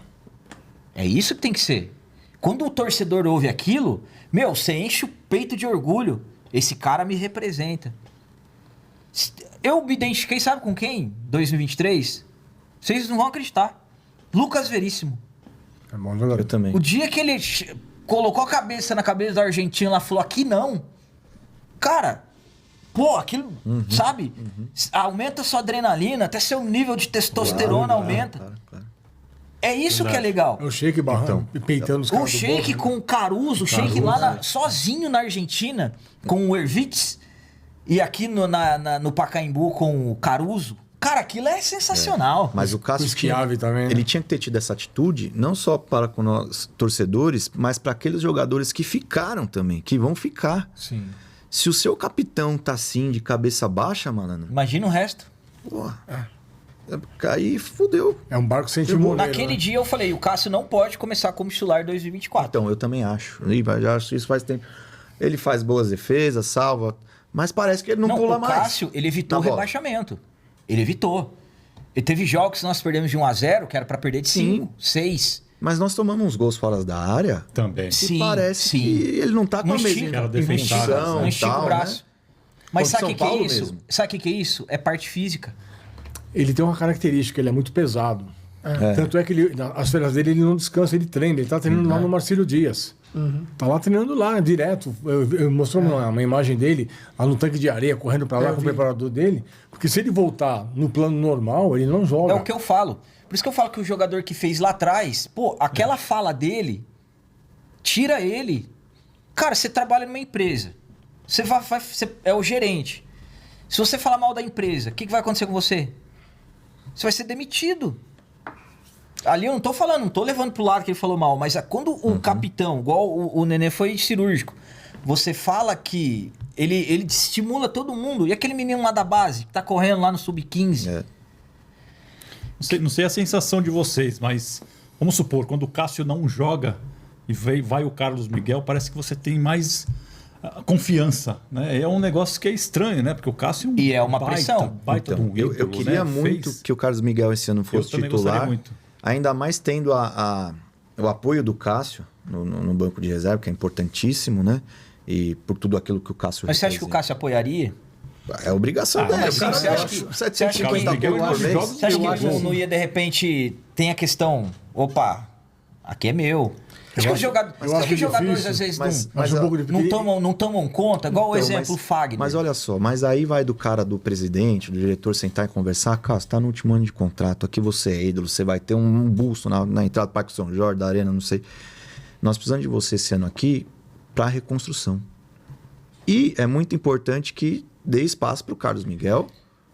É isso que tem que ser. Quando o torcedor ouve aquilo, você enche o peito de orgulho. Esse cara me representa. Eu me identifiquei, sabe com quem? 2023? Vocês não vão acreditar. Lucas Veríssimo. É bom jogador. Eu também. O dia que ele colocou a cabeça na cabeça do argentino, ela falou, aqui não. Cara, aquilo, sabe? Aumenta sua adrenalina, até seu nível de testosterona aumenta. Claro. É isso que é legal. O Sheik barrando, peitando os caras O do Sheik bolso, né? com o Caruso, o Sheik lá sozinho na Argentina, com o Ervitz, e aqui no Pacaembu com o Caruso. Cara, aquilo é sensacional. Mas o Cássio O Schiavi também, né? ele tinha que ter tido essa atitude, não só para com nós torcedores, mas para aqueles jogadores que ficaram também, que vão ficar. Sim. Se o seu capitão tá assim, de cabeça baixa, malandro, Imagina o resto. aí fudeu. É um barco sem timoneiro. Naquele dia eu falei, o Cássio não pode começar como titular em 2024. Então, eu também acho. Já acho isso faz tempo. Ele faz boas defesas, salva, mas parece que ele não pula mais. O Cássio, ele evitou o Na bola. rebaixamento. Ele evitou. E teve jogos que nós perdemos de 1-0, que era pra perder de 5, 6. Mas nós tomamos uns gols fora da área Também. e Sim, parece sim. que ele não tá com Não a estica, mesma Aquela defensada, não estica tal, o braço. né? Mas Contra sabe o São que é Paulo isso? mesmo. Sabe o que é isso? É parte física. Ele tem uma característica, ele é muito pesado. Tanto é que as férias dele ele não descansa, ele treina. Ele tá treinando lá no Marcílio Dias. Tá lá treinando lá, direto. Eu mostrou uma imagem dele lá no tanque de areia, correndo para lá com o preparador dele. Porque se ele voltar no plano normal, ele não joga. É o que eu falo. Por isso que eu falo que o jogador que fez lá atrás, aquela fala dele, tira ele. Cara, você trabalha numa empresa. Você é o gerente. Se você falar mal da empresa, o que vai acontecer com você? Você vai ser demitido. Ali eu não tô falando, não tô levando pro lado que ele falou mal, mas quando o capitão, igual o Nenê foi cirúrgico, você fala que ele estimula todo mundo. E aquele menino lá da base, que tá correndo lá no Sub-15? É. Não sei a sensação de vocês, mas vamos supor, quando o Cássio não joga e vai o Carlos Miguel, parece que você tem mais confiança, né? É um negócio que é estranho, né? Porque o Cássio E é uma pressão. baita de um ídolo, eu queria né? muito que o Carlos Miguel esse ano fosse também gostaria titular. muito. Ainda mais tendo o apoio do Cássio no banco de reserva, que é importantíssimo, né? E por tudo aquilo que o Cássio Mas você acha que o Cássio apoiaria? É obrigação dele. mas O cara você acha que- ganha você acha que 750 Miguel, por eu acho mês. jogos- Você acha que Eu ele não ia, de repente, tem a questão, opa, aqui é meu. Acho que os jogadores às vezes mas Mas um pouco de... não tomam conta, igual o Então, exemplo, o Fagner. Mas olha só, mas aí vai do cara, do presidente, do diretor sentar e conversar. Cássio, tá no último ano de contrato, aqui você é ídolo, você vai ter um busto na entrada do Parque São Jorge, da Arena, não sei. Nós precisamos de você esse ano aqui para reconstrução. E é muito importante que dê espaço para o Carlos Miguel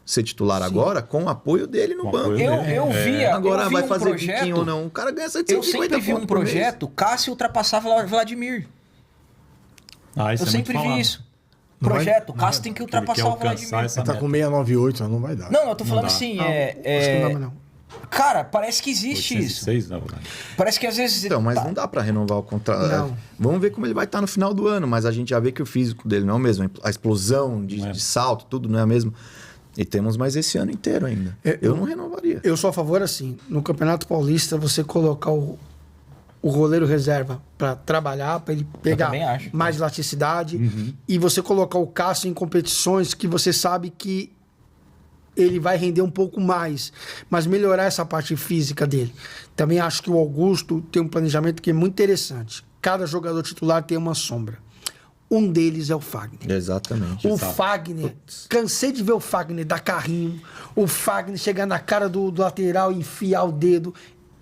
ser titular agora com o apoio dele no Com banco. apoio Eu via, Agora eu vi vai um fazer projeto, biquinho ou não. O cara ganha eu 750 sempre vi um por mês. projeto, Cássio ultrapassava o Vladimir. Isso Eu é sempre muito vi falado. isso. Não vai- Projeto, Cássio tem que Ele quer ultrapassar o alcançar Vladimir. essa Tá meta. com 698, não vai dar. Não, eu tô falando dá. assim, Acho que não dá, não. Cara, parece que existe isso. 806, na verdade. Parece que às vezes... Então, mas tá- não dá pra renovar o contrato. Não. Vamos ver como ele vai estar no final do ano, mas a gente já vê que o físico dele não é o mesmo. A explosão de salto, tudo não é a mesma. E temos mais esse ano inteiro ainda. Eu não renovaria. Eu sou a favor, assim, no Campeonato Paulista, você colocar o goleiro reserva para trabalhar, para ele pegar também acho. mais elasticidade, e você colocar o Cássio em competições que você sabe que ele vai render um pouco mais, mas melhorar essa parte física dele. Também acho que o Augusto tem um planejamento que é muito interessante. Cada jogador titular tem uma sombra. Um deles é o Fagner. Exatamente. O Fagner, cansei de ver o Fagner dar carrinho, o Fagner chegar na cara do lateral e enfiar o dedo.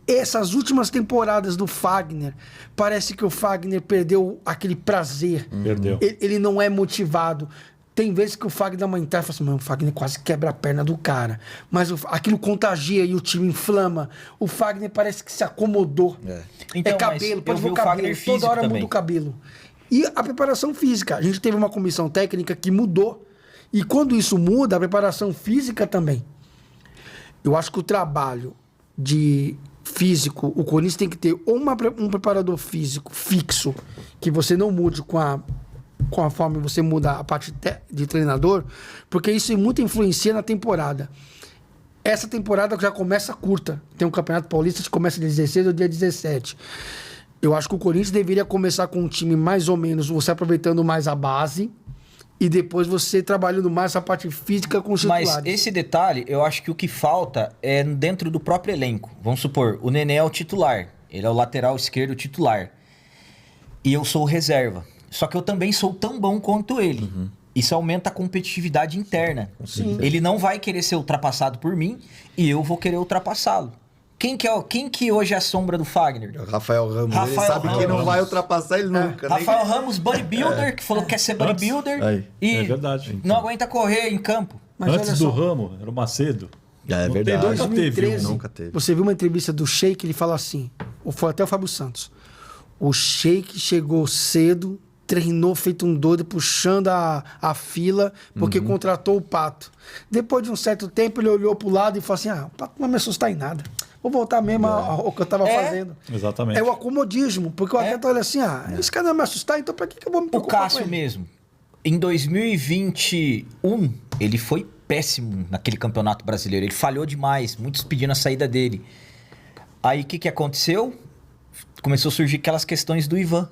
Essas últimas temporadas do Fagner, parece que o Fagner perdeu aquele prazer. Perdeu. Ele não é motivado. Tem vezes que o Fagner dá uma entrada e fala assim, mano, o Fagner quase quebra a perna do cara. Mas aquilo contagia e o time inflama. O Fagner parece que se acomodou. Então, É cabelo, mas pode eu ver vi o o cabelo, Fagner toda físico hora também. muda o cabelo. E a preparação física. A gente teve uma comissão técnica que mudou. E quando isso muda, a preparação física também. Eu acho que o trabalho de físico, o Corinthians tem que ter ou um preparador físico fixo, que você não mude com a forma que você muda a parte de treinador, porque isso muito influencia na temporada. Essa temporada já começa curta. Tem um Campeonato Paulista que começa dia 16 ou dia 17. Eu acho que o Corinthians deveria começar com um time mais ou menos, você aproveitando mais a base e depois você trabalhando mais a parte física com os titulares. Mas esse detalhe, eu acho que o que falta é dentro do próprio elenco. Vamos supor, o Nenê é o titular. Ele é o lateral esquerdo titular. E eu sou o reserva. Só que eu também sou tão bom quanto ele. Isso aumenta a competitividade interna. Ele não vai querer ser ultrapassado por mim e eu vou querer ultrapassá-lo. Quem que hoje é a sombra do Fagner? O Rafael Ramos, ele Rafael sabe que não Ramos. vai ultrapassar ele nunca. né? Rafael Ramos, bodybuilder, que falou que quer ser bodybuilder Aí. e É verdade. não aguenta correr em campo. Mas Antes olha do só, Ramo, era o Macedo. É Não verdade. tem, nunca teve 2013, um. Nunca teve. Você viu uma entrevista do Sheik, ele fala assim, foi até o Fábio Santos. O Sheik chegou cedo, treinou feito um doido, puxando a fila, porque contratou o Pato. Depois de um certo tempo, ele olhou pro lado e falou assim, o Pato não vai me assustar em nada. Vou voltar mesmo ao que eu tava fazendo. Exatamente. É o acomodismo, porque o atleta olha assim, esse cara não vai me assustar, então pra que eu vou me O preocupar com Cássio ele? mesmo. Em 2021, ele foi péssimo naquele campeonato brasileiro. Ele falhou demais, muitos pedindo a saída dele. Aí o que aconteceu? Começou a surgir aquelas questões do Ivan.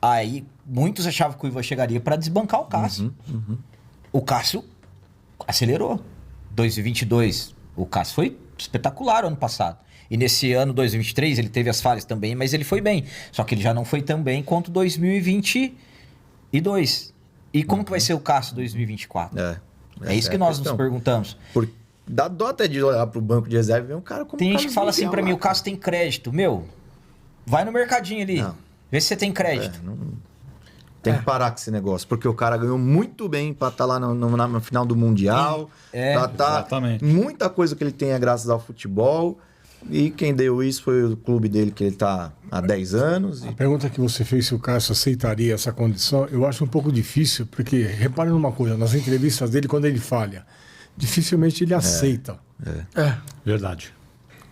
Aí muitos achavam que o Ivan chegaria para desbancar o Cássio. O Cássio acelerou. 2022, o Cássio foi espetacular ano passado. E nesse ano, 2023, ele teve as falhas também, mas ele foi bem. Só que ele já não foi tão bem quanto 2022. E como que vai ser o Cássio 2024? É isso que nós nos perguntamos. Dá dó até de olhar pro banco de reserva e ver um cara como Tem o gente que Carlos fala assim Miguel pra lá, mim, o cara. Cássio tem crédito. Meu, vai no mercadinho ali. Não. Vê se você tem crédito. Tem que parar com esse negócio, porque o cara ganhou muito bem pra estar lá no final do Mundial. Pra tá, exatamente. muita coisa que ele tem é graças ao futebol. E quem deu isso foi o clube dele, que ele tá há 10 anos. A pergunta que você fez se o Cássio aceitaria essa condição, eu acho um pouco difícil, porque repare numa coisa, nas entrevistas dele, quando ele falha, dificilmente ele aceita. Verdade.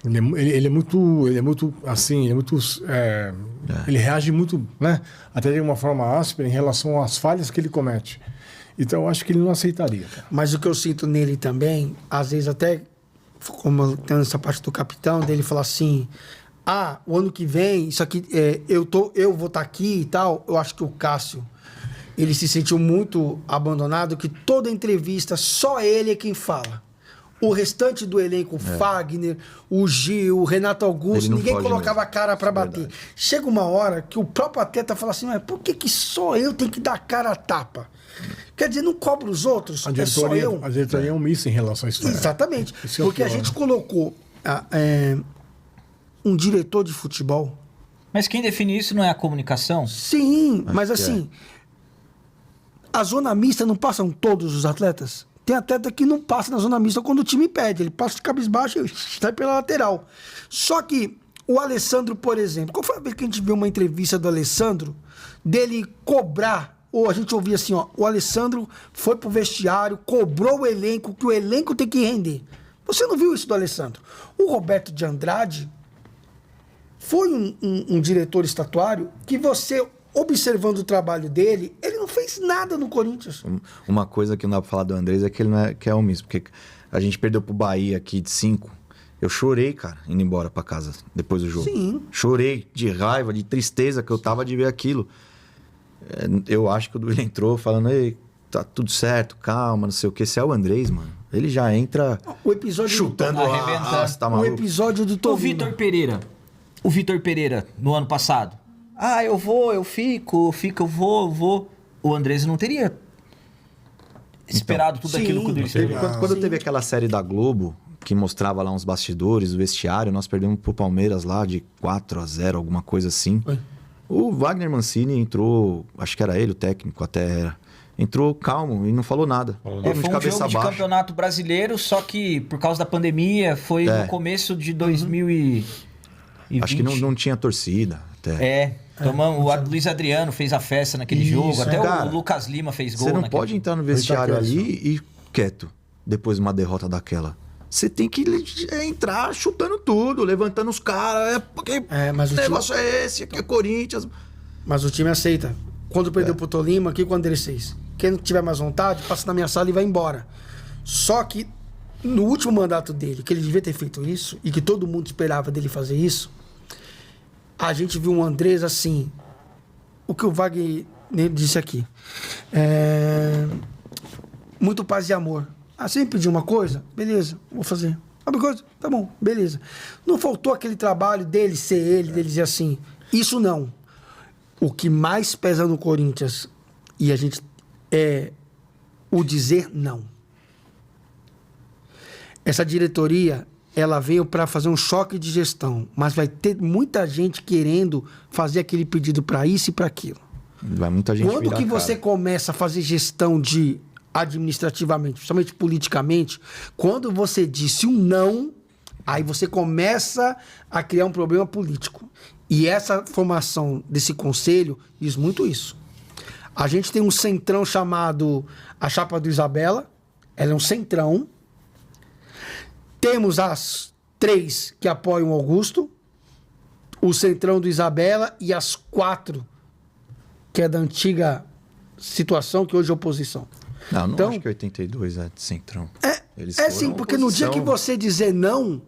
Ele é muito assim, ele reage muito, né? Até de uma forma áspera em relação às falhas que ele comete. Então eu acho que ele não aceitaria. Cara. Mas o que eu sinto nele também, às vezes até, como tem essa parte do capitão, dele falar assim, o ano que vem, isso aqui, eu vou estar aqui e tal. Eu acho que o Cássio, ele se sentiu muito abandonado, que toda entrevista, só ele é quem fala. O restante do elenco, Fagner, o Gil, o Renato Augusto, ninguém colocava a cara para bater. Chega uma hora que o próprio atleta fala assim, mas por que só eu tenho que dar cara a tapa? Quer dizer, não cobra os outros, A diretoria é omissa em relação a isso. Exatamente. Porque a gente colocou um diretor de futebol. Mas quem define isso não é a comunicação? Sim, mas assim, a zona mista não passam todos os atletas? Tem atleta que não passa na zona mista quando o time pede. Ele passa de cabisbaixo e sai pela lateral. Só que o Alessandro, por exemplo, qual foi a vez que a gente viu uma entrevista do Alessandro, dele cobrar, ou a gente ouvia assim, o Alessandro foi pro vestiário, cobrou o elenco, que o elenco tem que render. Você não viu isso do Alessandro? O Roberto de Andrade foi um diretor estatuário que você, observando o trabalho dele, ele não fez nada no Corinthians. Uma coisa que não dá pra falar do Andrés é que ele não é, que é omisso, porque a gente perdeu pro Bahia aqui de 5. Eu chorei, cara, indo embora pra casa depois do jogo. Sim. Chorei de raiva, de tristeza que eu tava de ver aquilo. Eu acho que o Duílio entrou falando, ei, tá tudo certo, calma, não sei o que. Se é o Andrés, mano, ele já entra o episódio chutando do arrebentando. Tá o maluco? episódio do O Tolima. Vitor Pereira, no ano passado. Eu vou, eu fico, eu vou. O Andrés não teria esperado tudo aquilo que o Duílio Teve, esperou. quando teve aquela série da Globo, que mostrava lá uns bastidores, o vestiário, nós perdemos pro Palmeiras lá de 4-0, alguma coisa assim. Oi. O Wagner Mancini entrou, acho que era ele o técnico, até era. Entrou calmo e não falou nada. Foi um jogo de campeonato brasileiro, só que por causa da pandemia foi no começo de 2020. Acho que não tinha torcida. Até. O Luiz Adriano fez a festa naquele jogo, até cara, o Lucas Lima fez gol. Você não pode entrar no vestiário ali e quieto, depois de uma derrota daquela. Você tem que entrar chutando tudo, levantando os caras. Porque mas o negócio é esse, aqui é Corinthians. Mas o time aceita. Quando perdeu pro Tolima, o que o Andrés fez? Quem não tiver mais vontade, passa na minha sala e vai embora. Só que no último mandato dele, que ele devia ter feito isso, e que todo mundo esperava dele fazer isso, a gente viu um Andrés assim, o que o Wagner disse aqui. Muito paz e amor. Você me pediu uma coisa? Beleza, vou fazer. Uma coisa? Tá bom, beleza. Não faltou aquele trabalho dele ser ele, dele dizer assim, isso não. O que mais pesa no Corinthians, e a gente, é o dizer não. Essa diretoria, ela veio para fazer um choque de gestão, mas vai ter muita gente querendo fazer aquele pedido para isso e para aquilo. Vai muita gente Quando que você começa a fazer gestão administrativamente, principalmente politicamente, quando você disse um não, aí você começa a criar um problema político. E essa formação desse conselho diz muito isso. A gente tem um centrão chamado a Chapa do Isabela, ela é um centrão. Temos as 3 que apoiam o Augusto, o centrão do Isabela e as 4 que é da antiga situação, que hoje é oposição. Não então, acho que 82 é de centrão. Sim, porque no dia que você dizer não,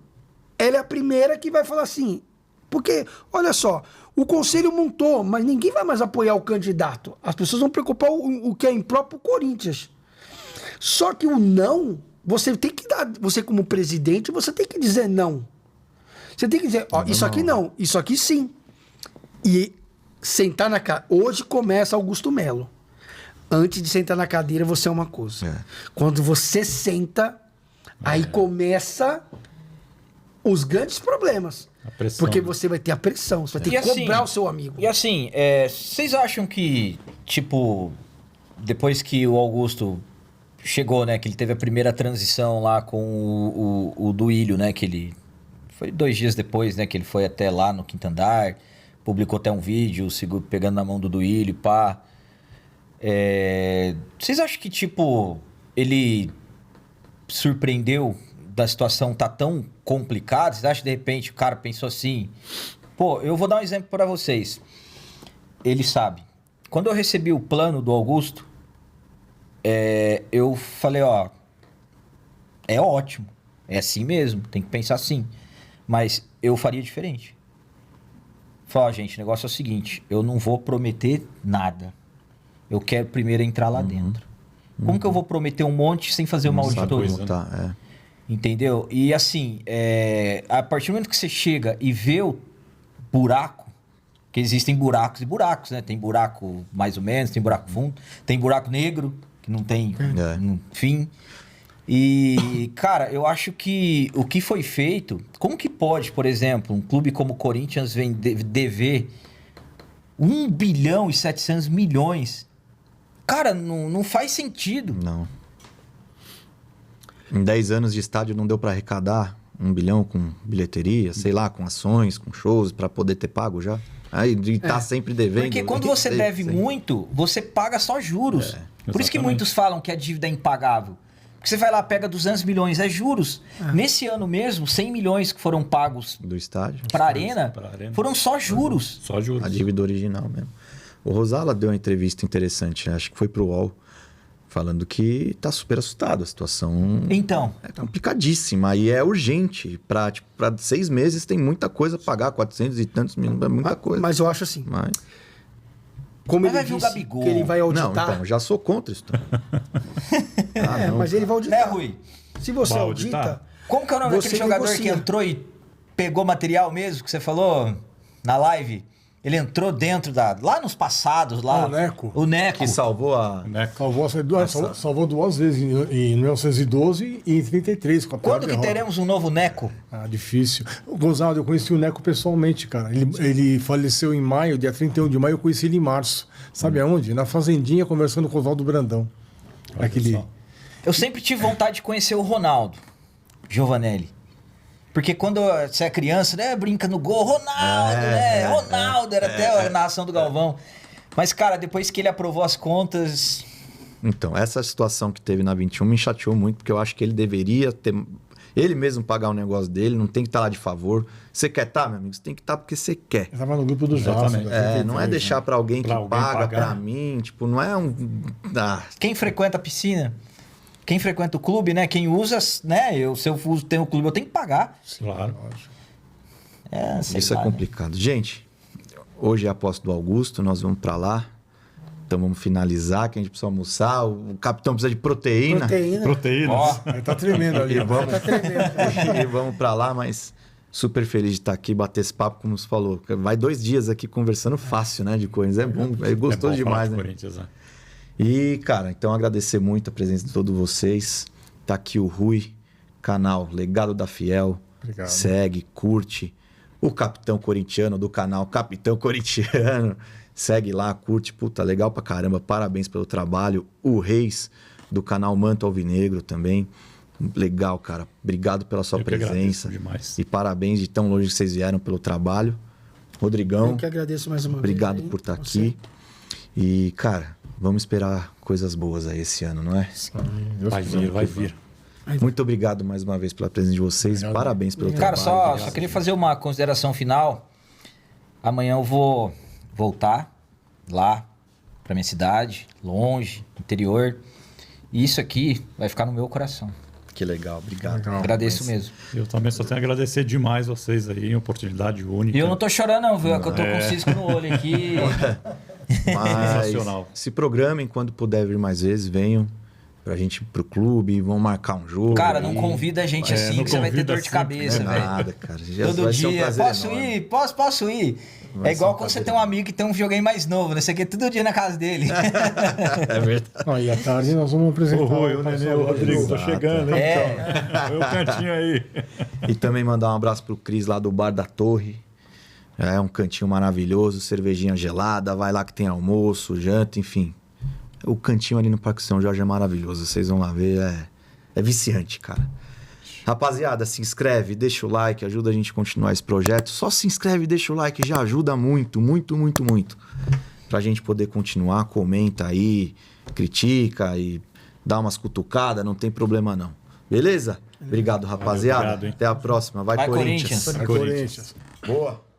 ela é a primeira que vai falar assim. Porque, olha só, o conselho montou, mas ninguém vai mais apoiar o candidato. As pessoas vão preocupar o que é impróprio Corinthians. Só que o não, você tem que dar, você como presidente, você tem que dizer não. Você tem que dizer, isso aqui não, isso aqui sim. E sentar na cadeira. Hoje começa Augusto Melo. Antes de sentar na cadeira, você é uma coisa. Quando você senta, aí começa os grandes problemas. Porque você vai ter a pressão, você vai ter que cobrar o seu amigo. E assim, vocês acham que, tipo, depois que o Augusto chegou, né, que ele teve a primeira transição lá com o Duílio, né, que ele foi 2 dias depois, né, que ele foi até lá no quinto andar, publicou até um vídeo, pegando na mão do Duílio, pá. Vocês acham que, tipo, ele surpreendeu da situação tá tão complicada? Vocês acham que, de repente, o cara pensou assim... Pô, eu vou dar um exemplo para vocês. Ele sabe. Quando eu recebi o plano do Augusto, eu falei, ó... É ótimo. É assim mesmo. Tem que pensar assim. Mas eu faria diferente. Falei, ó, gente, o negócio é o seguinte. Eu não vou prometer nada. Eu quero primeiro entrar lá dentro. Como que eu vou prometer um monte sem fazer uma auditoria? Entendeu? E assim, a partir do momento que você chega e vê o buraco, que existem buracos e buracos, né? Tem buraco mais ou menos, tem buraco fundo, tem buraco negro, que não tem fim. E, cara, eu acho que o que foi feito... Como que pode, por exemplo, um clube como o Corinthians dever 1 bilhão e 700 milhões? Cara, não faz sentido. Não. Em 10 anos de estádio não deu para arrecadar 1 bilhão com bilheteria, sei lá, com ações, com shows, para poder ter pago já? Aí de estar sempre devendo. Porque quando você deve muito, você paga só juros. Por isso que muitos falam que a dívida é impagável. Porque você vai lá, pega 200 milhões, é juros. Nesse ano mesmo, 100 milhões que foram pagos do estádio para a Arena, foram só juros. Só juros. A dívida original mesmo. O Rosala deu uma entrevista interessante, acho que foi pro UOL, falando que tá super assustado. A situação então é complicadíssima e é urgente. Para 6 meses tem muita coisa a pagar, 400 e tantos mil, é muita coisa. Mas eu acho assim... Como ele disse que ele vai auditar... Não, então, já sou contra isso. Mas ele vai auditar. Né, Rui? Se você audita... Como que é o nome daquele jogador que entrou e pegou material mesmo, que você falou na live? Ele entrou dentro lá nos passados, lá. O Neco. O Neco. Que salvou a... Salvou 2 vezes, em 1912 e em 33. Quando que teremos um novo Neco? Difícil. Gonzalo, eu conheci o Neco pessoalmente, cara. Ele faleceu em maio, dia 31 de maio, eu conheci ele em março. Sabe aonde? Na Fazendinha, conversando com o Oswaldo Brandão. Eu sempre tive vontade de conhecer o Ronaldo Giovanelli. Porque quando você é criança, né? Brinca no gol, Ronaldo, né? Ronaldo, era até a narração do Galvão. Mas, cara, depois que ele aprovou as contas... Então, essa situação que teve na 21 me chateou muito, porque eu acho que ele deveria ter... Ele mesmo pagar o negócio dele, não tem que estar lá de favor. Você quer estar, meu amigo? Você tem que estar porque você quer. Eu tava no grupo do Vasco. Não é deixar para alguém que paga para mim. Tipo, não é um... Quem frequenta a piscina... Quem frequenta o clube, né? Quem usa, né? Se eu tenho o clube, eu tenho que pagar. Claro. Isso é complicado. Gente, hoje é a posse do Augusto, nós vamos para lá. Então vamos finalizar, que a gente precisa almoçar. O capitão precisa de proteína. Proteínas. Ele tá tremendo ali. E vamos para lá, mas super feliz de estar aqui, bater esse papo, como você falou. Vai 2 dias aqui conversando fácil, né? De coisas. É bom, é gostoso demais, né? E, cara, então agradecer muito a presença de todos vocês. Tá aqui o Rui, canal Legado da Fiel. Obrigado. Segue, curte. O Capitão Corintiano do canal Capitão Corintiano. Segue lá, curte. Puta, legal pra caramba. Parabéns pelo trabalho. O Reis, do canal Manto Alvinegro também. Legal, cara. Obrigado pela sua presença. Demais. E parabéns de tão longe que vocês vieram pelo trabalho. Rodrigão. Eu que agradeço mais uma obrigado vez. Obrigado por estar aqui. E, cara, vamos esperar coisas boas aí esse ano, não é? Vai vir. Muito obrigado mais uma vez pela presença de vocês. Parabéns pelo trabalho. Cara, só queria fazer uma consideração final. Amanhã eu vou voltar lá pra minha cidade, longe, interior. E isso aqui vai ficar no meu coração. Que legal, obrigado. Agradeço mesmo. Eu também só tenho a agradecer demais vocês aí, oportunidade única. E eu não tô chorando não, viu? É que eu tô com um cisco no olho aqui. Mas se programem, quando puder vir mais vezes, venham pra gente ir pro clube, vão marcar um jogo. Cara, não convida a gente assim, que você vai ter dor de cabeça, velho. Nada, cara. Todo dia, posso ir? É igual quando você tem um amigo que tem um videogame mais novo, né? Você quer todo dia na casa dele. É verdade. E à tarde nós vamos apresentar o Nenê, o Rodrigo, tô chegando, hein? Então. Meu cantinho aí. E também mandar um abraço pro Cris lá do Bar da Torre. É um cantinho maravilhoso, cervejinha gelada, vai lá que tem almoço, janta, enfim. O cantinho ali no Parque São Jorge é maravilhoso, vocês vão lá ver, é viciante, cara. Rapaziada, se inscreve, deixa o like, ajuda a gente a continuar esse projeto. Só se inscreve e deixa o like, já ajuda muito, muito, muito, muito. Pra gente poder continuar, comenta aí, critica e dá umas cutucadas, não tem problema não. Beleza? Obrigado, rapaziada. Obrigado, hein? Até a próxima. Vai, Vai, Corinthians. Corinthians. Corinthians. Boa.